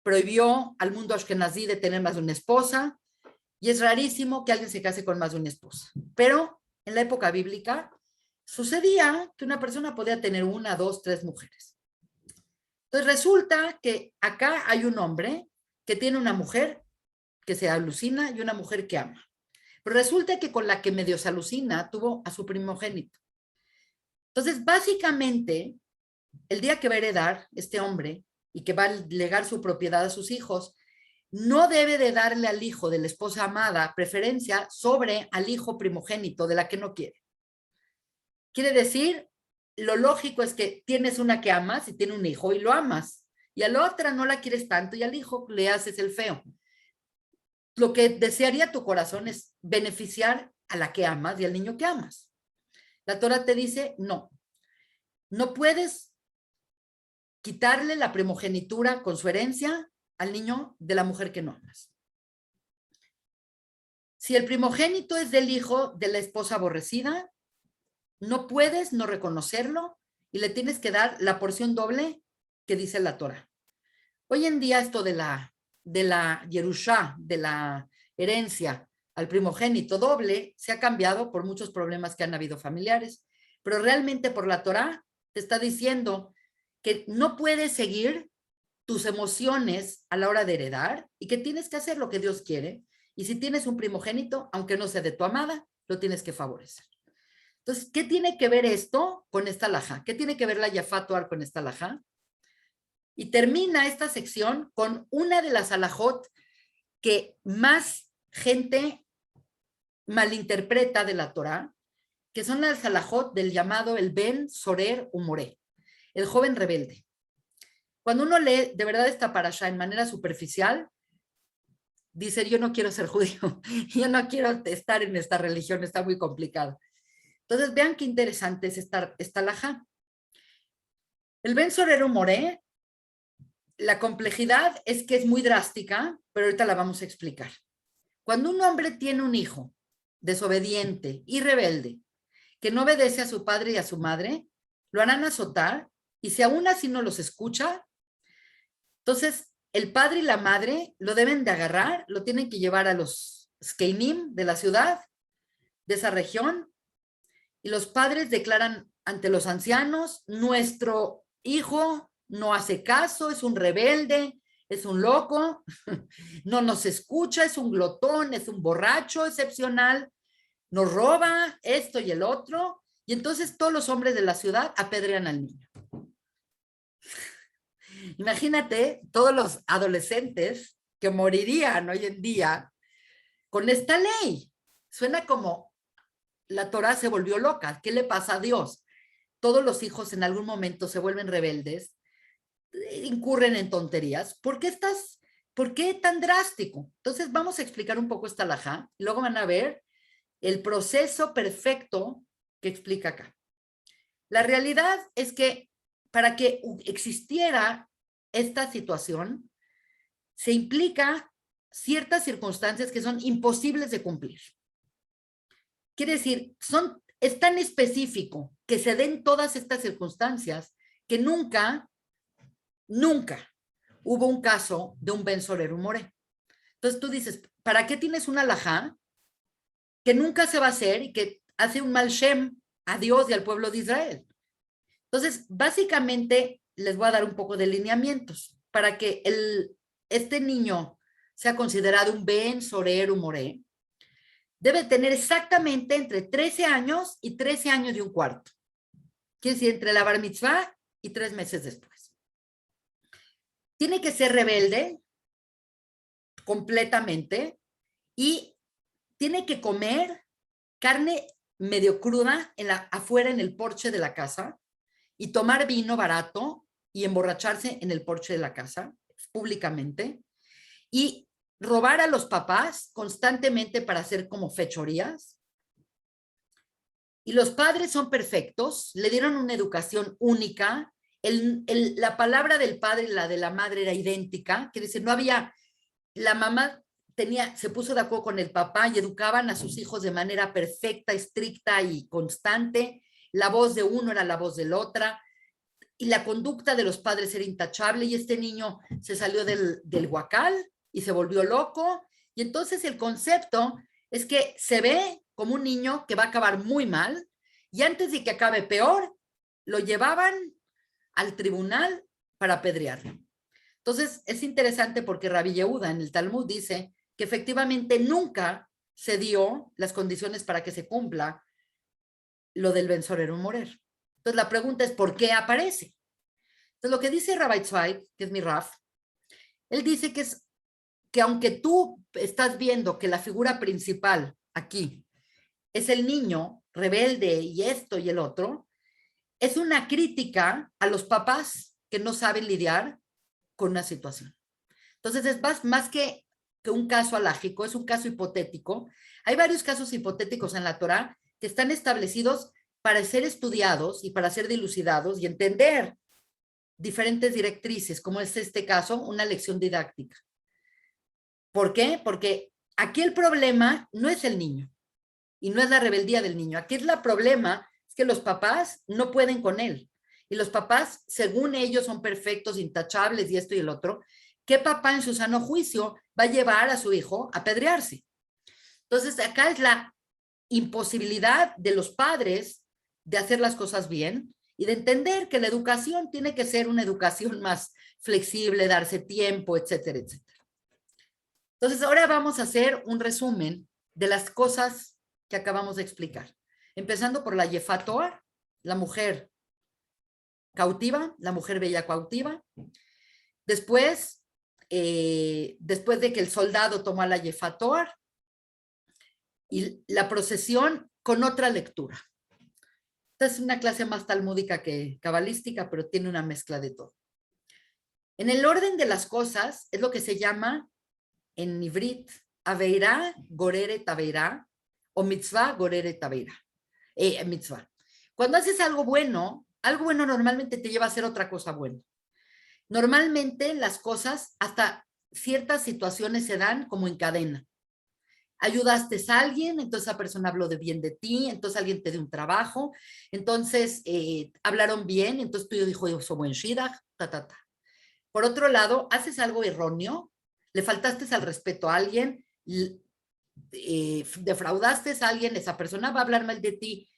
prohibió al mundo ashkenazí de tener más de una esposa, y es rarísimo que alguien se case con más de una esposa. Pero en la época bíblica sucedía que una persona podía tener una, dos, tres mujeres. Entonces resulta que acá hay un hombre que tiene una mujer que se alucina y una mujer que ama. Pero resulta que con la que medio se alucina tuvo a su primogénito. Entonces, básicamente, el día que va a heredar este hombre y que va a legar su propiedad a sus hijos, no debe de darle al hijo de la esposa amada preferencia sobre al hijo primogénito de la que no quiere. Quiere decir, lo lógico es que tienes una que amas y tiene un hijo y lo amas, y a la otra no la quieres tanto y al hijo le haces el feo. Lo que desearía tu corazón es beneficiar a la que amas y al niño que amas. La Torah te dice, no, no puedes quitarle la primogenitura con su herencia al niño de la mujer que no amas. Si el primogénito es del hijo de la esposa aborrecida, no puedes no reconocerlo y le tienes que dar la porción doble que dice la Torah. Hoy en día esto de la Yerushá, de la herencia al primogénito doble, se ha cambiado por muchos problemas que han habido familiares, pero realmente por la Torah te está diciendo que no puedes seguir tus emociones a la hora de heredar y que tienes que hacer lo que Dios quiere. Y si tienes un primogénito, aunque no sea de tu amada, lo tienes que favorecer. Entonces, ¿qué tiene que ver esto con esta alajá? ¿Qué tiene que ver la Yafat Toar con esta alajá? Y termina esta sección con una de las alajot que más gente malinterpreta de la Torá, que son las alajot del llamado el Ben Sorer Umoré, el joven rebelde. Cuando uno lee de verdad esta parashá en manera superficial, dice, yo no quiero ser judío, yo no quiero estar en esta religión, está muy complicado. Entonces, vean qué interesante es esta alajá. El Ben Sorer Umoré, la complejidad es que es muy drástica, pero ahorita la vamos a explicar. Cuando un hombre tiene un hijo desobediente y rebelde, que no obedece a su padre y a su madre, lo harán azotar, y si aún así no los escucha, entonces el padre y la madre lo deben de agarrar, lo tienen que llevar a los skeinim de la ciudad, de esa región, y los padres declaran ante los ancianos, nuestro hijo no hace caso, es un rebelde, es un loco, no nos escucha, es un glotón, es un borracho excepcional, nos roba esto y el otro, y entonces todos los hombres de la ciudad apedrean al niño. Imagínate todos los adolescentes que morirían hoy en día con esta ley. Suena como la Torá se volvió loca. ¿Qué le pasa a Dios? Todos los hijos en algún momento se vuelven rebeldes, incurren en tonterías. ¿Por qué tan drástico? Entonces vamos a explicar un poco esta alajá y luego van a ver el proceso perfecto que explica acá. La realidad es que para que existiera esta situación, se implica ciertas circunstancias que son imposibles de cumplir. Quiere decir, es tan específico que se den todas estas circunstancias que nunca hubo un caso de un Ben Sorer Umoré. Entonces tú dices, ¿para qué tienes una alajá que nunca se va a hacer y que hace un mal shem a Dios y al pueblo de Israel? Entonces, básicamente, les voy a dar un poco de lineamientos para que este niño sea considerado un Ben Sorer Umoré. Debe tener exactamente entre 13 años y 13 años y un cuarto. Quiere decir, entre la bar mitzvah y 3 meses después. Tiene que ser rebelde completamente y tiene que comer carne medio cruda afuera en el porche de la casa y tomar vino barato y emborracharse en el porche de la casa públicamente y robar a los papás constantemente para hacer como fechorías. Y los padres son perfectos, le dieron una educación única, la palabra del padre y la de la madre era idéntica, que dice, no había, la mamá se puso de acuerdo con el papá y educaban a sus hijos de manera perfecta, estricta y constante. La voz de uno era la voz del otro y la conducta de los padres era intachable y este niño se salió del huacal y se volvió loco. Y entonces el concepto es que se ve como un niño que va a acabar muy mal y antes de que acabe peor, lo llevaban al tribunal para apedrearlo. Entonces es interesante porque Rabbi Yehuda en el Talmud dice que efectivamente nunca se dio las condiciones para que se cumpla lo del Ben Sorer Umoré. Entonces la pregunta es ¿por qué aparece? Entonces lo que dice Rabbi Zweig, que es mi Raf, él dice que aunque tú estás viendo que la figura principal aquí es el niño rebelde y esto y el otro, es una crítica a los papás que no saben lidiar con una situación. Entonces es más que un caso alágico, es un caso hipotético. Hay varios casos hipotéticos en la Torá que están establecidos para ser estudiados y para ser dilucidados y entender diferentes directrices, como es este caso, una lección didáctica. ¿Por qué? Porque aquí el problema no es el niño y no es la rebeldía del niño. Aquí el problema es que los papás no pueden con él. Y los papás, según ellos, son perfectos, intachables y esto y el otro. ¿Qué papá en su sano juicio va a llevar a su hijo a apedrearse? Entonces, acá es la imposibilidad de los padres de hacer las cosas bien y de entender que la educación tiene que ser una educación más flexible, darse tiempo, etcétera, etcétera. Entonces, ahora vamos a hacer un resumen de las cosas que acabamos de explicar, empezando por la Yefatoar, la mujer cautiva, la mujer bella cautiva. Después, después de que el soldado tomó a la Yefatoar, y la procesión con otra lectura. Esta es una clase más talmúdica que cabalística, pero tiene una mezcla de todo. En el orden de las cosas es lo que se llama en Ivrit Aveirá Gorere Taveirá o Mitzvah Gorere Taveirá. Mitzvah. Cuando haces algo bueno normalmente te lleva a hacer otra cosa buena. Normalmente las cosas hasta ciertas situaciones se dan como en cadena. Ayudaste a alguien, entonces esa persona habló de bien de ti, entonces alguien te dio un trabajo, entonces hablaron bien, entonces tú dijo, yo soy buen shidach, ta, ta, ta. Por otro lado, haces algo erróneo, le faltaste al respeto a alguien, defraudaste a alguien, esa persona va a hablar mal de ti,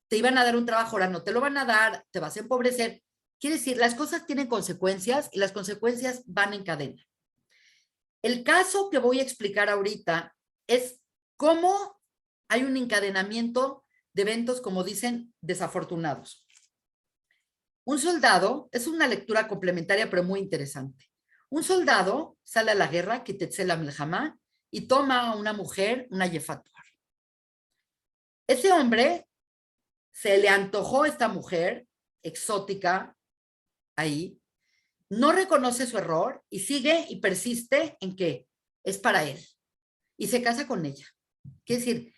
te iban a dar un trabajo, ahora no te lo van a dar, te vas a empobrecer. Quiere decir, las cosas tienen consecuencias y las consecuencias van en cadena. El caso que voy a explicar ahorita es cómo hay un encadenamiento de eventos, como dicen, desafortunados. Un soldado, es una lectura complementaria pero muy interesante. Un soldado sale a la guerra, Kitetzela Melhamá, y toma a una mujer, una Yefatuar. Ese hombre se le antojó esta mujer exótica ahí, no reconoce su error y sigue y persiste en que es para él. Y se casa con ella. Quiere decir,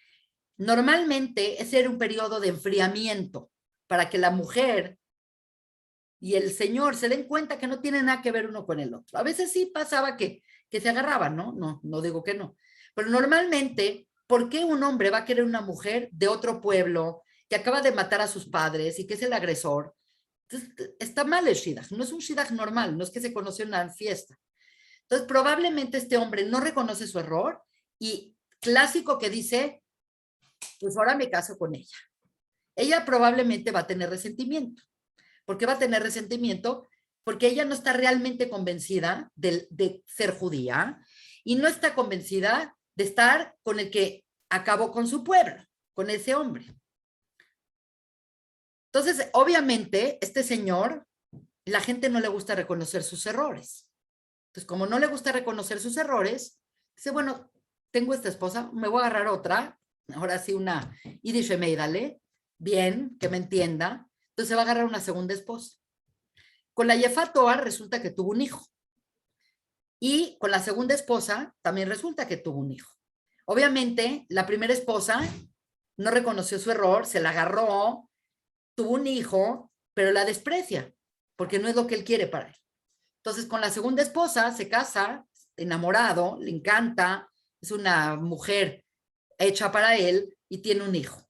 normalmente ese era un periodo de enfriamiento para que la mujer y el señor se den cuenta que no tienen nada que ver uno con el otro. A veces sí pasaba que se agarraban, ¿no? No digo que no. Pero normalmente, ¿por qué un hombre va a querer una mujer de otro pueblo que acaba de matar a sus padres y que es el agresor? Entonces, está mal el shidach, no es un shidach normal, no es que se conoce en una fiesta. Entonces, probablemente este hombre no reconoce su error y clásico que dice, pues ahora me caso con ella. Ella probablemente va a tener resentimiento. ¿Por qué va a tener resentimiento? Porque ella no está realmente convencida de ser judía y no está convencida de estar con el que acabó con su pueblo, con ese hombre. Entonces, obviamente, este señor, la gente no le gusta reconocer sus errores. Entonces, como no le gusta reconocer sus errores, dice, bueno, tengo esta esposa, me voy a agarrar otra, ahora sí una Yiddish Meidale, bien, que me entienda. Entonces se va a agarrar una segunda esposa. Con la Yefatoar resulta que tuvo un hijo. Y con la segunda esposa también resulta que tuvo un hijo. Obviamente, la primera esposa no reconoció su error, se la agarró, tuvo un hijo, pero la desprecia, porque no es lo que él quiere para él. Entonces, con la segunda esposa se casa, enamorado, le encanta, es una mujer hecha para él y tiene un hijo.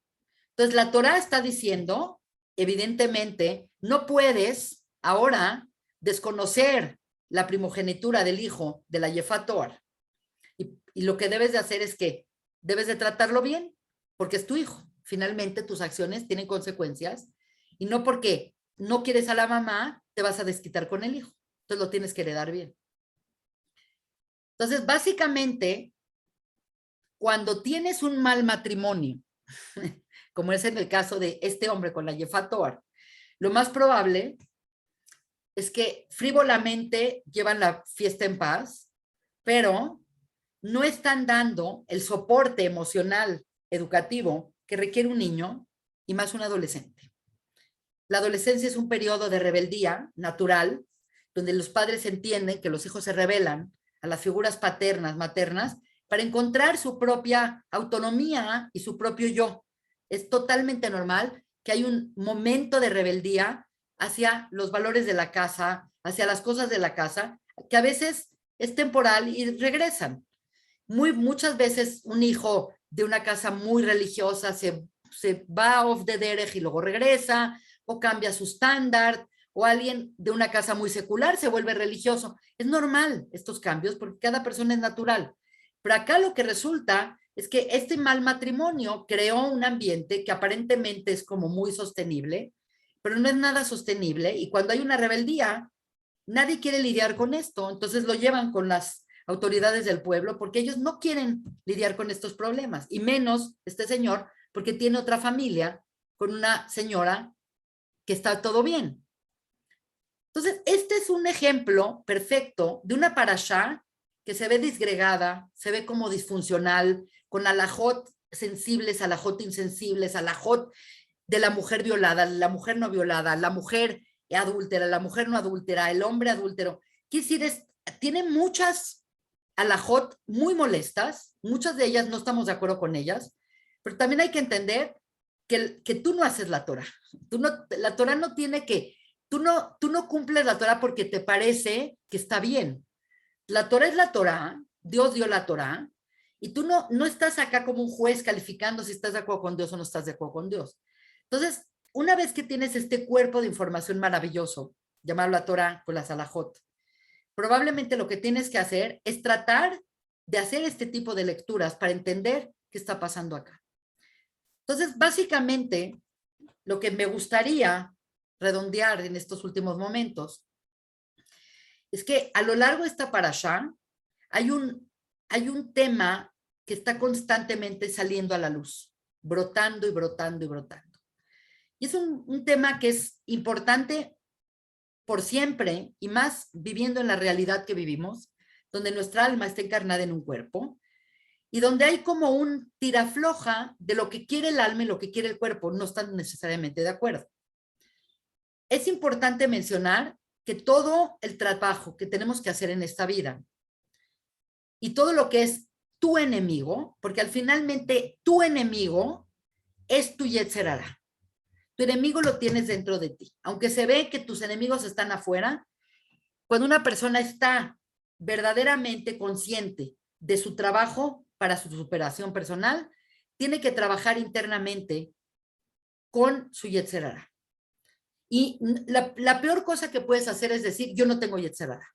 Entonces, la Torá está diciendo, evidentemente, no puedes ahora desconocer la primogenitura del hijo de la Yefatoar. Y lo que debes de hacer es que debes de tratarlo bien, porque es tu hijo. Finalmente, tus acciones tienen consecuencias y no porque no quieres a la mamá, te vas a desquitar con el hijo. Entonces, lo tienes que heredar bien. Entonces, básicamente, cuando tienes un mal matrimonio, como es en el caso de este hombre con la Yefatoar, lo más probable es que frívolamente llevan la fiesta en paz, pero no están dando el soporte emocional, educativo que requiere un niño y más un adolescente. La adolescencia es un periodo de rebeldía natural, donde los padres entienden que los hijos se rebelan a las figuras paternas, maternas, para encontrar su propia autonomía y su propio yo. Es totalmente normal que hay un momento de rebeldía hacia los valores de la casa, hacia las cosas de la casa, que a veces es temporal y regresan. Muchas veces un hijo de una casa muy religiosa se va off the derech y luego regresa, o cambia su estándar, o alguien de una casa muy secular se vuelve religioso. Es normal estos cambios porque cada persona es natural. Pero acá lo que resulta es que este mal matrimonio creó un ambiente que aparentemente es como muy sostenible, pero no es nada sostenible y cuando hay una rebeldía, nadie quiere lidiar con esto, entonces lo llevan con las autoridades del pueblo porque ellos no quieren lidiar con estos problemas y menos este señor porque tiene otra familia con una señora que está todo bien. Entonces, este es un ejemplo perfecto de una parashá que se ve disgregada, se ve como disfuncional, con alajot sensibles, alajot insensibles, alajot de la mujer violada, la mujer no violada, la mujer adúltera, la mujer no adúltera, el hombre adúltero. Quiere decir, tiene muchas alajot muy molestas, muchas de ellas no estamos de acuerdo con ellas, pero también hay que entender que tú no haces la Torah. La Torah no tiene que tú no cumples la Torah porque te parece que está bien. La Torah es la Torah, Dios dio la Torah, y tú no estás acá como un juez calificando si estás de acuerdo con Dios o no estás de acuerdo con Dios. Entonces, una vez que tienes este cuerpo de información maravilloso, llamarlo la Torah con la Salahot, probablemente lo que tienes que hacer es tratar de hacer este tipo de lecturas para entender qué está pasando acá. Entonces, básicamente, lo que me gustaría redondear en estos últimos momentos es que a lo largo de esta parashá hay un tema que está constantemente saliendo a la luz, brotando y brotando y brotando. Y es un tema que es importante por siempre y más viviendo en la realidad que vivimos, donde nuestra alma está encarnada en un cuerpo y donde hay como un tirafloja de lo que quiere el alma y lo que quiere el cuerpo, no están necesariamente de acuerdo. Es importante mencionar que todo el trabajo que tenemos que hacer en esta vida y todo lo que es tu enemigo, porque al finalmente tu enemigo es tu Yetzer Hara. Tu enemigo lo tienes dentro de ti. Aunque se ve que tus enemigos están afuera, cuando una persona está verdaderamente consciente de su trabajo para su superación personal, tiene que trabajar internamente con su Yetzer Hara. Y la peor cosa que puedes hacer es decir, yo no tengo Yetzer Hara.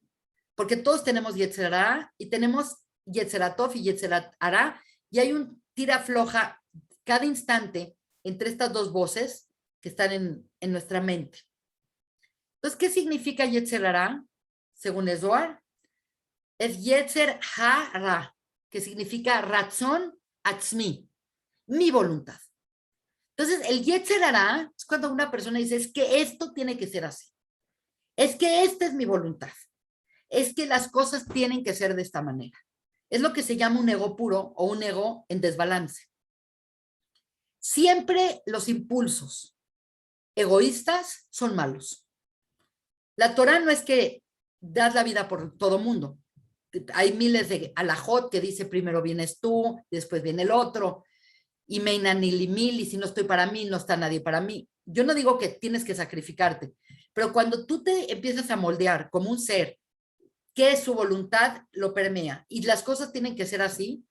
Porque todos tenemos Yetzer Hara y tenemos Yetzer Tov y Yetzer Hara, y hay un tira floja cada instante entre estas dos voces que están en nuestra mente. Entonces, ¿qué significa Yetzer Hara? Según el Zohar, es Yetzer Hara, que significa razón atzmi, mi voluntad. Entonces, el Yetzer Hara es cuando una persona dice, es que esto tiene que ser así. Es que esta es mi voluntad. Es que las cosas tienen que ser de esta manera. Es lo que se llama un ego puro o un ego en desbalance. Siempre los impulsos egoístas son malos. La Torah no es que das la vida por todo mundo. Hay miles de alajot que dice primero vienes tú, después viene el otro, y meinanilimil, y si no estoy para mí, no está nadie para mí. Yo no digo que tienes que sacrificarte, pero cuando tú te empiezas a moldear como un ser que su voluntad lo permea y las cosas tienen que ser así,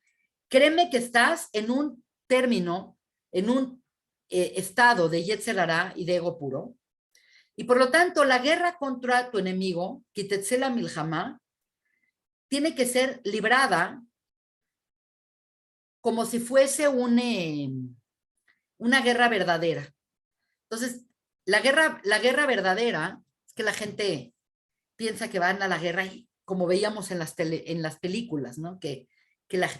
créeme que estás en un término, en un estado de Yetzer Hara y de ego puro, y por lo tanto la guerra contra tu enemigo, Kitetzela Milhamá, tiene que ser librada como si fuese una guerra verdadera. Entonces, la guerra verdadera es que la gente piensa que van a la guerra y como veíamos en las películas, ¿no? Que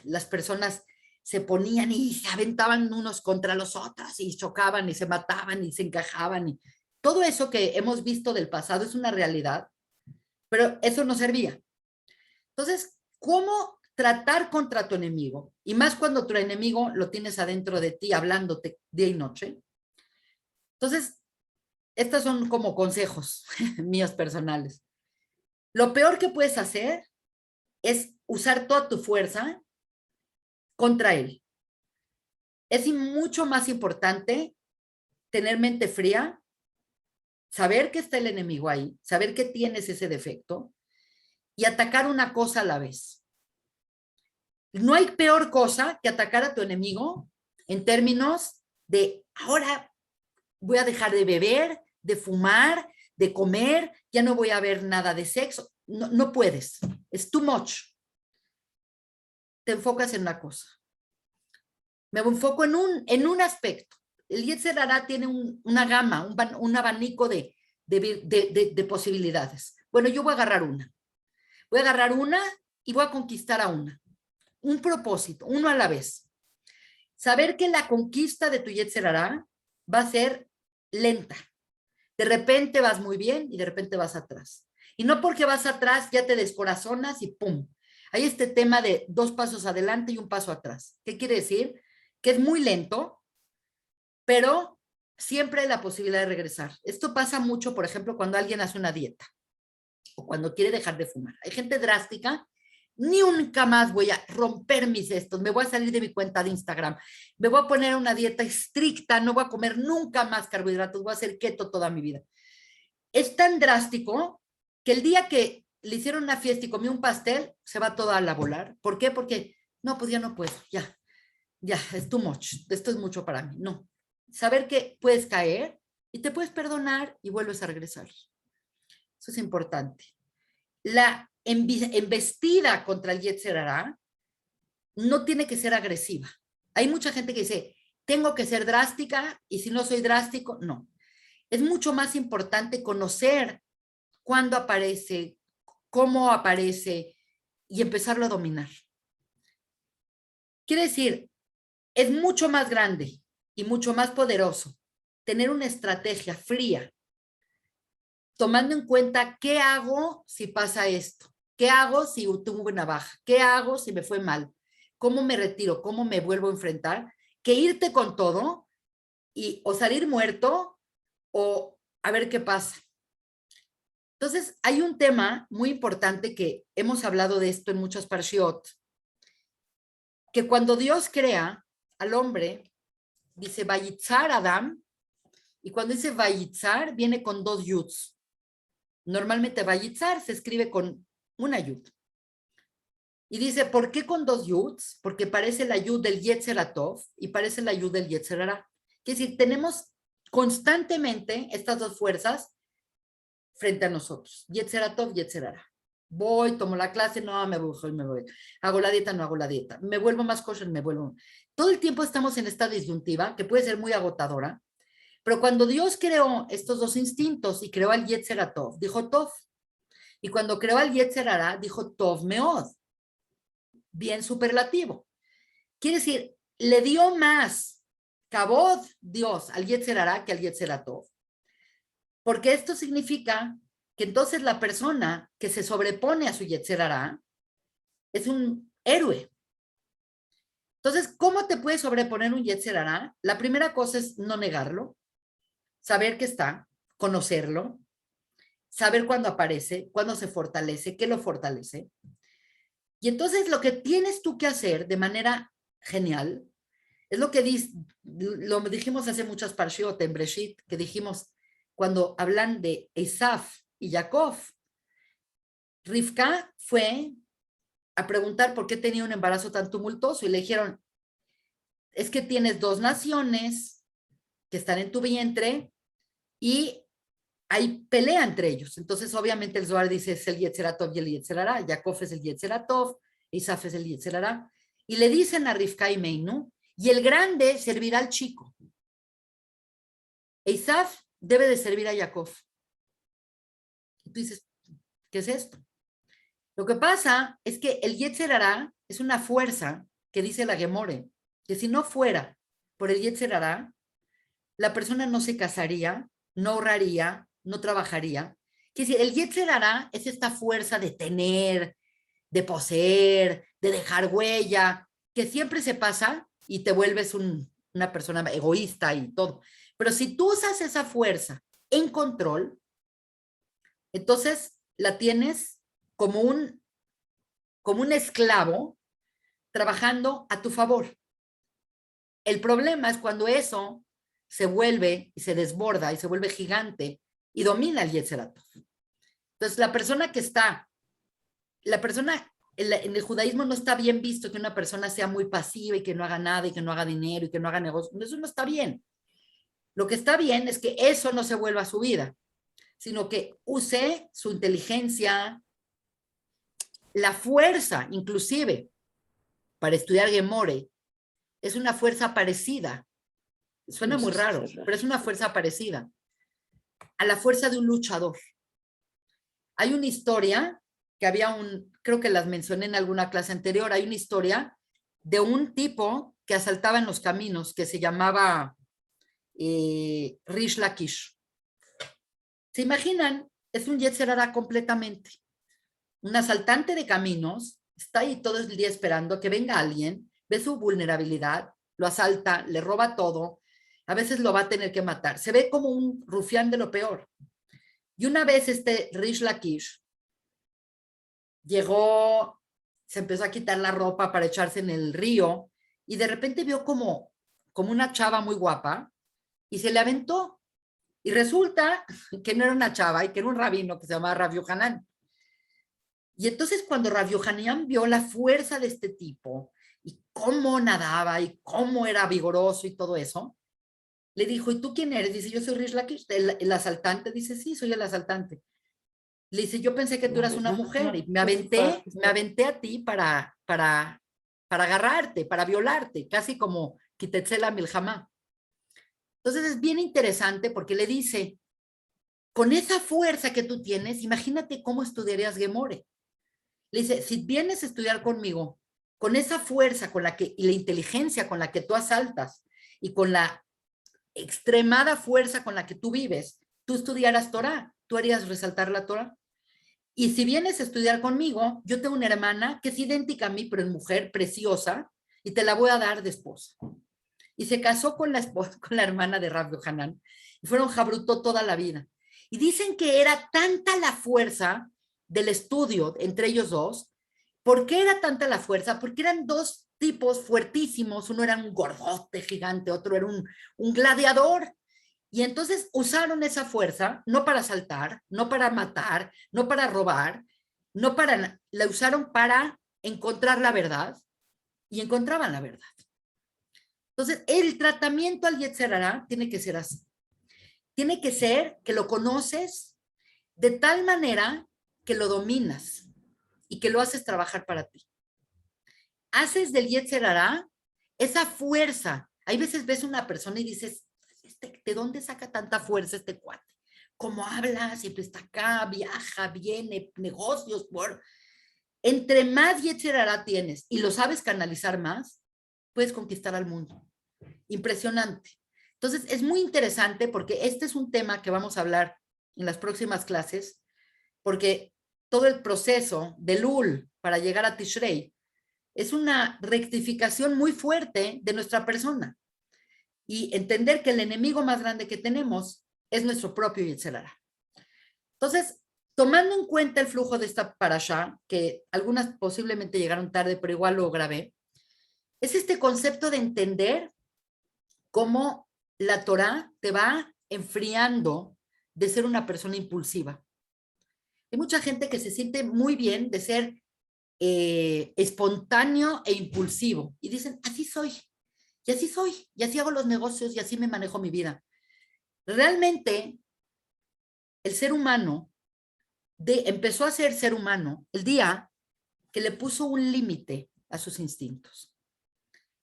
las personas se ponían y se aventaban unos contra los otros y chocaban y se mataban y se encajaban. Y todo eso que hemos visto del pasado es una realidad, pero eso no servía. Entonces, ¿cómo tratar contra tu enemigo? Y más cuando tu enemigo lo tienes adentro de ti, hablándote día y noche. Entonces, estos son como consejos míos personales. Lo peor que puedes hacer es usar toda tu fuerza contra él. Es mucho más importante tener mente fría, saber que está el enemigo ahí, saber que tienes ese defecto y atacar una cosa a la vez. No hay peor cosa que atacar a tu enemigo en términos de ahora voy a dejar de beber, de fumar, de comer, ya no voy a ver nada de sexo. No, no puedes, es too much. Te enfocas en una cosa. Me enfoco en un aspecto. el Yetzer Hará tiene una gama, un abanico de posibilidades. Bueno, yo voy a agarrar una. Voy a agarrar una y voy a conquistar a una. Un propósito, uno a la vez. Saber que la conquista de tu Yetzer Hará va a ser lenta. De repente vas muy bien y de repente vas atrás. Y no porque vas atrás ya te descorazonas y ¡pum! Hay este tema de 2 pasos adelante y 1 paso atrás. ¿Qué quiere decir? Que es muy lento, pero siempre hay la posibilidad de regresar. Esto pasa mucho, por ejemplo, cuando alguien hace una dieta o cuando quiere dejar de fumar. Hay gente drástica, ni nunca más voy a romper mis estos, me voy a salir de mi cuenta de Instagram, me voy a poner una dieta estricta, no voy a comer nunca más carbohidratos, voy a hacer keto toda mi vida. Es tan drástico que el día que le hicieron una fiesta y comió un pastel, se va todo a la volar. ¿Por qué? Porque, no, pues ya no puedo, ya, es too much, esto es mucho para mí. No, saber que puedes caer y te puedes perdonar y vuelves a regresar. Eso es importante. La embestida contra el Yetzer Hará no tiene que ser agresiva. Hay mucha gente que dice, tengo que ser drástica y si no soy drástico, no. Es mucho más importante conocer cuándo aparece, cómo aparece y empezarlo a dominar. Quiere decir, es mucho más grande y mucho más poderoso tener una estrategia fría, tomando en cuenta qué hago si pasa esto, qué hago si tuve una baja, qué hago si me fue mal, cómo me retiro, cómo me vuelvo a enfrentar, que irte con todo y o salir muerto o a ver qué pasa. Entonces, hay un tema muy importante que hemos hablado de esto en muchos parshiot, que cuando Dios crea al hombre, dice Vayitzar Adam, y cuando dice Vayitzar, viene con 2 yuds. Normalmente Vayitzar se escribe con una yud. Y dice, ¿por qué con 2 yuds? Porque parece la yud del Yetzer Hatov y parece la yud del Yetzer Hará. Es decir, tenemos constantemente estas 2 fuerzas frente a nosotros. Yetzer Hatov, Yetzer Hará. Voy, tomo la clase, no, me voy. Hago la dieta, no hago la dieta. Me vuelvo más kosher, me vuelvo. Todo el tiempo estamos en esta disyuntiva que puede ser muy agotadora, pero cuando Dios creó estos 2 instintos y creó al Yetzer Hatov, dijo Tov. Y cuando creó al Yetzer Hará, dijo Tov Meod. Bien superlativo. Quiere decir, le dio más kabod Dios al Yetzer Hará que al Yetzer Hatov. Porque esto significa que entonces la persona que se sobrepone a su Yetzer Hará es un héroe. Entonces, ¿cómo te puede sobreponer un Yetzer Hará? La primera cosa es no negarlo, saber que está, conocerlo, saber cuándo aparece, cuándo se fortalece, qué lo fortalece. Y entonces lo que tienes tú que hacer de manera genial es lo que lo dijimos hace muchas parshiot en Breshit, que dijimos cuando hablan de Esaf y Jacob. Rivka fue a preguntar por qué tenía un embarazo tan tumultuoso y le dijeron, es que tienes 2 naciones que están en tu vientre y hay pelea entre ellos. Entonces, obviamente, el Zohar dice es el Yetzer Hatov y el Yetzer Hará. Jacob es el Yetzer Hatov, Isaf es el Yetzer Hará. Y le dicen a Rivka y Meinu, y el grande servirá al chico. Isaf debe de servir a Jacob. Y tú dices, ¿qué es esto? Lo que pasa es que el Yetzer Hará es una fuerza que dice la Gemore, que si no fuera por el Yetzer Hará, la persona no se casaría, no ahorraría, no trabajaría. Que si el Yetzer Hará es esta fuerza de tener, de poseer, de dejar huella, que siempre se pasa y te vuelves una persona egoísta y todo. Pero si tú usas esa fuerza en control, entonces la tienes como un esclavo trabajando a tu favor. El problema es cuando eso se vuelve y se desborda y se vuelve gigante y domina el Yetzer Hatov. Entonces, en el judaísmo no está bien visto que una persona sea muy pasiva y que no haga nada y que no haga dinero y que no haga negocio. Eso no está bien. Lo que está bien es que eso no se vuelva a su vida, sino que use su inteligencia, la fuerza, inclusive, para estudiar Gemore, es una fuerza parecida. Suena muy raro, pero es una fuerza parecida a la fuerza de un luchador. Hay una historia que creo que las mencioné en alguna clase anterior, hay una historia de un tipo que asaltaba en los caminos que se llamaba Rish Lakish. ¿Se imaginan? Es un Yetzer Hara completamente. Un asaltante de caminos está ahí todo el día esperando que venga alguien, ve su vulnerabilidad, lo asalta, le roba todo, a veces lo va a tener que matar. Se ve como un rufián de lo peor. Y una vez este Rish Lakish llegó, se empezó a quitar la ropa para echarse en el río y de repente vio como una chava muy guapa y se le aventó. Y resulta que no era una chava y que era un rabino que se llamaba Rav Yohanan. Y entonces cuando Rav Yohanan vio la fuerza de este tipo y cómo nadaba y cómo era vigoroso y todo eso, le dijo, ¿y tú quién eres? Dice, yo soy Rish Lakish, el asaltante. Dice, sí, soy el asaltante. Le dice, yo pensé que tú eras una mujer y me aventé a ti para agarrarte, para violarte, casi como Kitetzela Milhamá. Entonces es bien interesante porque le dice, con esa fuerza que tú tienes, imagínate cómo estudiarías Gemore. Le dice, si vienes a estudiar conmigo, con esa fuerza y la inteligencia con la que tú asaltas y con la extremada fuerza con la que tú vives, tú estudiarás Torah, tú harías resaltar la Torah. Y si vienes a estudiar conmigo, yo tengo una hermana que es idéntica a mí, pero es mujer preciosa, y te la voy a dar de esposa. Y se casó con la hermana de Rav Yohanan, y fueron jabrutó toda la vida. Y dicen que era tanta la fuerza del estudio entre ellos dos. ¿Por qué era tanta la fuerza? Porque eran dos tipos fuertísimos, uno era un gordote gigante, otro era un gladiador. Y entonces usaron esa fuerza no para asaltar, no para matar, no para robar, la usaron para encontrar la verdad y encontraban la verdad. Entonces, el tratamiento al Yetzer Hara tiene que ser así. Tiene que ser que lo conoces de tal manera que lo dominas y que lo haces trabajar para ti. Haces del Yetzer Hara esa fuerza. Hay veces ves una persona y dices, ¿de dónde saca tanta fuerza este cuate? ¿Cómo habla? Siempre está acá, viaja, viene, negocios. Entre más Yetzer Hara tienes y lo sabes canalizar más, puedes conquistar al mundo. Impresionante. Entonces, es muy interesante porque este es un tema que vamos a hablar en las próximas clases, porque todo el proceso de Lul para llegar a Tishrei es una rectificación muy fuerte de nuestra persona y entender que el enemigo más grande que tenemos es nuestro propio Yetzer Hara. Entonces, tomando en cuenta el flujo de esta parashá, que algunas posiblemente llegaron tarde, pero igual lo grabé, es este concepto de entender cómo la Torá te va enfriando de ser una persona impulsiva. Hay mucha gente que se siente muy bien de ser espontáneo e impulsivo y dicen, así soy, y así hago los negocios y así me manejo mi vida. Realmente, el ser humano empezó a ser ser humano el día que le puso un límite a sus instintos.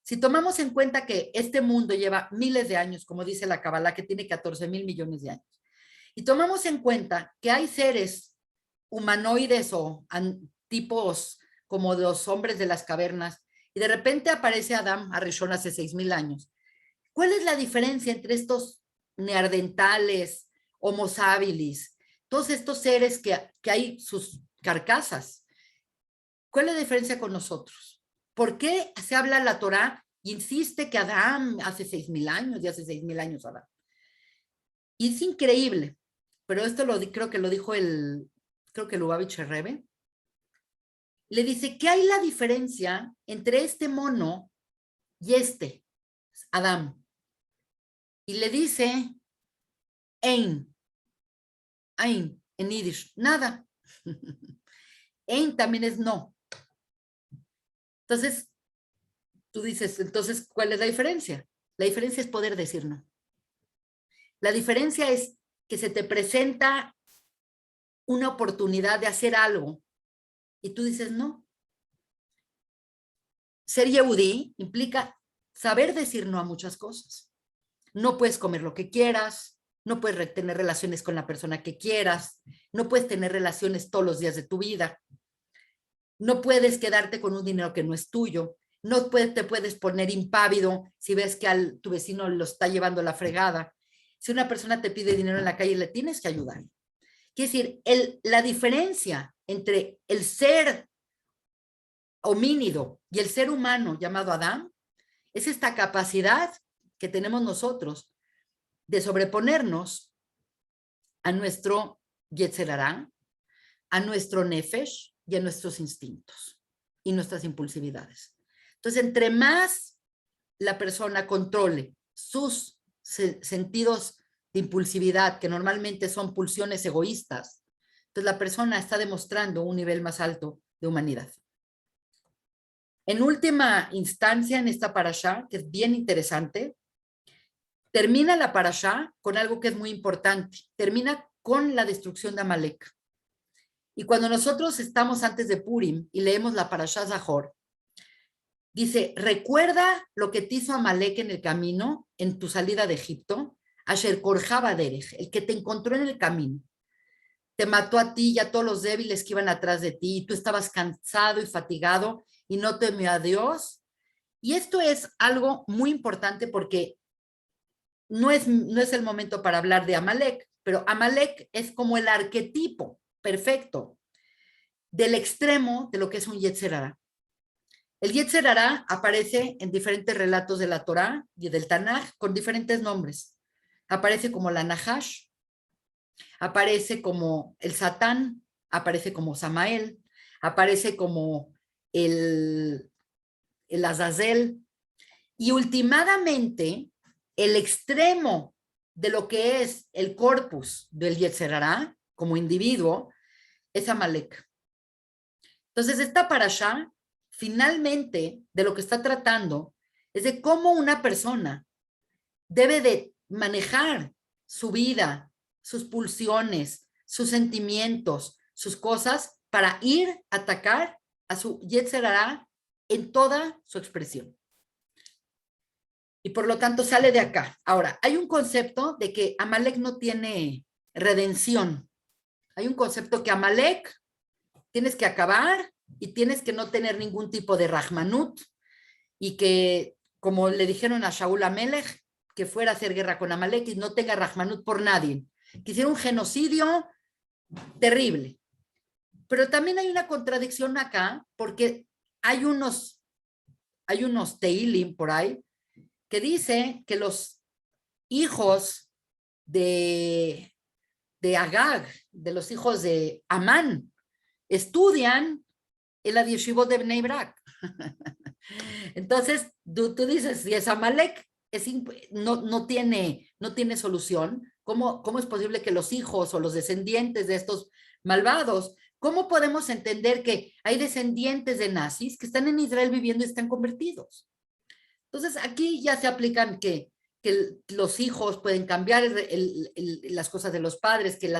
Si tomamos en cuenta que este mundo lleva miles de años, como dice la Kabbalah, que tiene 14,000 millones de años, y tomamos en cuenta que hay seres humanoides o tipos como los hombres de las cavernas, y de repente aparece Adam Arishon hace 6,000 años. ¿Cuál es la diferencia entre estos neandertales, Homo habilis, todos estos seres que hay sus carcasas? ¿Cuál es la diferencia con nosotros? ¿Por qué se habla la Torá y insiste que Adán hace 6,000 años y hace 6,000 años Adán? Y es increíble, pero esto creo que lo dijo creo que Lubavitch Rebbe. Le dice, ¿qué hay la diferencia entre este mono y este, Adán? Y le dice, Ein, en Yiddish, nada. Ein también es no. Entonces, tú dices, entonces, ¿cuál es la diferencia? La diferencia es poder decir no. La diferencia es que se te presenta una oportunidad de hacer algo y tú dices no. Ser Yehudí implica saber decir no a muchas cosas. no puedes comer lo que quieras, no puedes tener relaciones con la persona que quieras, no puedes tener relaciones todos los días de tu vida, no puedes quedarte con un dinero que no es tuyo, no te puedes poner impávido si ves que tu vecino lo está llevando a la fregada. Si una persona te pide dinero en la calle, le tienes que ayudar. Quiere decir, la diferencia entre el ser homínido y el ser humano llamado Adán es esta capacidad que tenemos nosotros de sobreponernos a nuestro Yetzer Hará, a nuestro Nefesh y a nuestros instintos y nuestras impulsividades. Entonces, entre más la persona controle sus sentidos de impulsividad, que normalmente son pulsiones egoístas, entonces la persona está demostrando un nivel más alto de humanidad. En última instancia, en esta parashá, que es bien interesante, termina la parashá con algo que es muy importante. Termina con la destrucción de Amalek. Y cuando nosotros estamos antes de Purim y leemos la parashá Zahor, dice, recuerda lo que te hizo Amalek en el camino, en tu salida de Egipto, Asher Korjaba Derech, el que te encontró en el camino. Te mató a ti y a todos los débiles que iban atrás de ti, y tú estabas cansado y fatigado y no temió a Dios. Y esto es algo muy importante porque no es el momento para hablar de Amalek, pero Amalek es como el arquetipo perfecto del extremo de lo que es un Yetzer Hará. El Yetzer Hará aparece en diferentes relatos de la Torá y del Tanaj con diferentes nombres. Aparece como la Nahash, aparece como el Satán, aparece como Samael, aparece como el Azazel, y últimamente el extremo de lo que es el corpus del Yetzer Hará como individuo es Amalek. Entonces, esta parashá, finalmente, de lo que está tratando es de cómo una persona debe de manejar su vida, sus pulsiones, sus sentimientos, sus cosas, para ir a atacar a su Yetzer Hará en toda su expresión. Y por lo tanto sale de acá. Ahora, hay un concepto de que Amalek no tiene redención. Hay un concepto que Amalek tienes que acabar y tienes que no tener ningún tipo de Rahmanut, y que, como le dijeron a Shaul Amelech, que fuera a hacer guerra con Amalek y no tenga Rahmanut por nadie, que hiciera un genocidio terrible. Pero también hay una contradicción acá, porque hay unos Teilim por ahí que dice que los hijos de Agag, de los hijos de Amán, estudian en la yeshivot de Bnei Brak. Entonces, tú dices, si es Amalek, no tiene solución. ¿Cómo es posible que los hijos o los descendientes de estos malvados, cómo podemos entender que hay descendientes de nazis que están en Israel viviendo y están convertidos? Entonces, aquí ya se aplican que los hijos pueden cambiar las cosas de los padres, que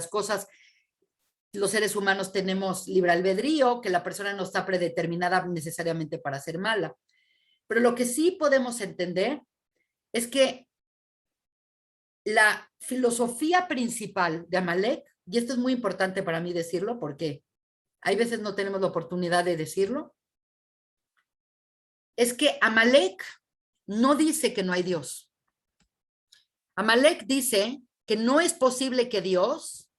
los seres humanos tenemos libre albedrío, que la persona no está predeterminada necesariamente para ser mala. Pero lo que sí podemos entender es que la filosofía principal de Amalek, y esto es muy importante para mí decirlo porque hay veces no tenemos la oportunidad de decirlo, es que Amalek no dice que no hay Dios. Amalek dice que no es posible que Dios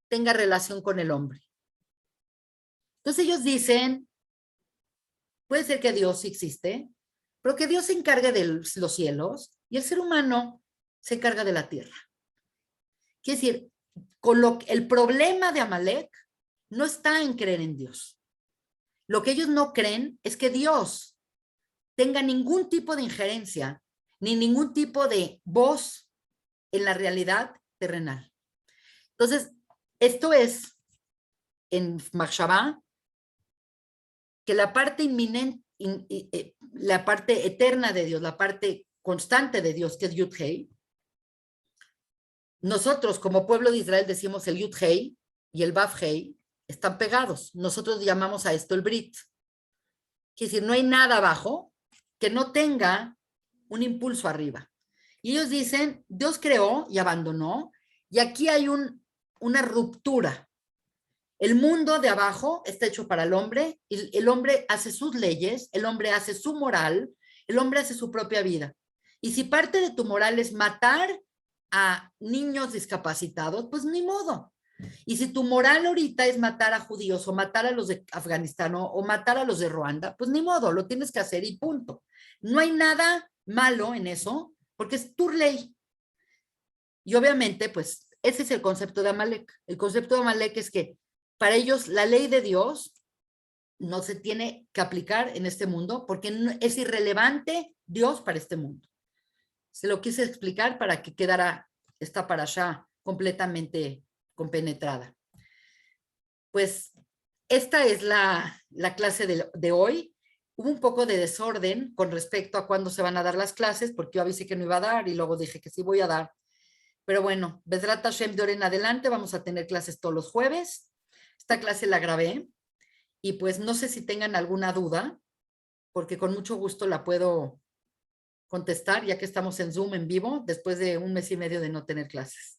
tenga relación con el hombre. Entonces ellos dicen, puede ser que Dios sí existe, pero que Dios se encargue de los cielos y el ser humano se encarga de la tierra. Quiere decir, el problema de Amalek no está en creer en Dios. Lo que ellos no creen es que Dios tenga ningún tipo de injerencia ni ningún tipo de voz en la realidad terrenal. Entonces, esto es en Machshavá, que la parte inminente, la parte eterna de Dios, la parte constante de Dios, que es Yud-Hei, nosotros como pueblo de Israel decimos el Yud-Hei y el Vav-Hei están pegados. Nosotros llamamos a esto el Brit. Quiere decir, no hay nada abajo que no tenga un impulso arriba. Y ellos dicen, Dios creó y abandonó, y aquí hay una ruptura. El mundo de abajo está hecho para el hombre, y el hombre hace sus leyes, el hombre hace su moral, el hombre hace su propia vida. Y si parte de tu moral es matar a niños discapacitados, pues ni modo. Y si tu moral ahorita es matar a judíos o matar a los de Afganistán o matar a los de Ruanda, pues ni modo, lo tienes que hacer y punto. No hay nada malo en eso, porque es tu ley. Y obviamente, pues ese es el concepto de Amalek. El concepto de Amalek es que para ellos la ley de Dios no se tiene que aplicar en este mundo porque es irrelevante Dios para este mundo. Se lo quise explicar para que quedara esta parashá completamente compenetrada. Pues esta es la clase de hoy. Hubo un poco de desorden con respecto a cuándo se van a dar las clases, porque yo avisé que no iba a dar y luego dije que sí voy a dar. Pero bueno, Bezrat Hashem de ahora en adelante vamos a tener clases todos los jueves. Esta clase la grabé y pues no sé si tengan alguna duda, porque con mucho gusto la puedo contestar, ya que estamos en Zoom en vivo, después de un mes y medio de no tener clases.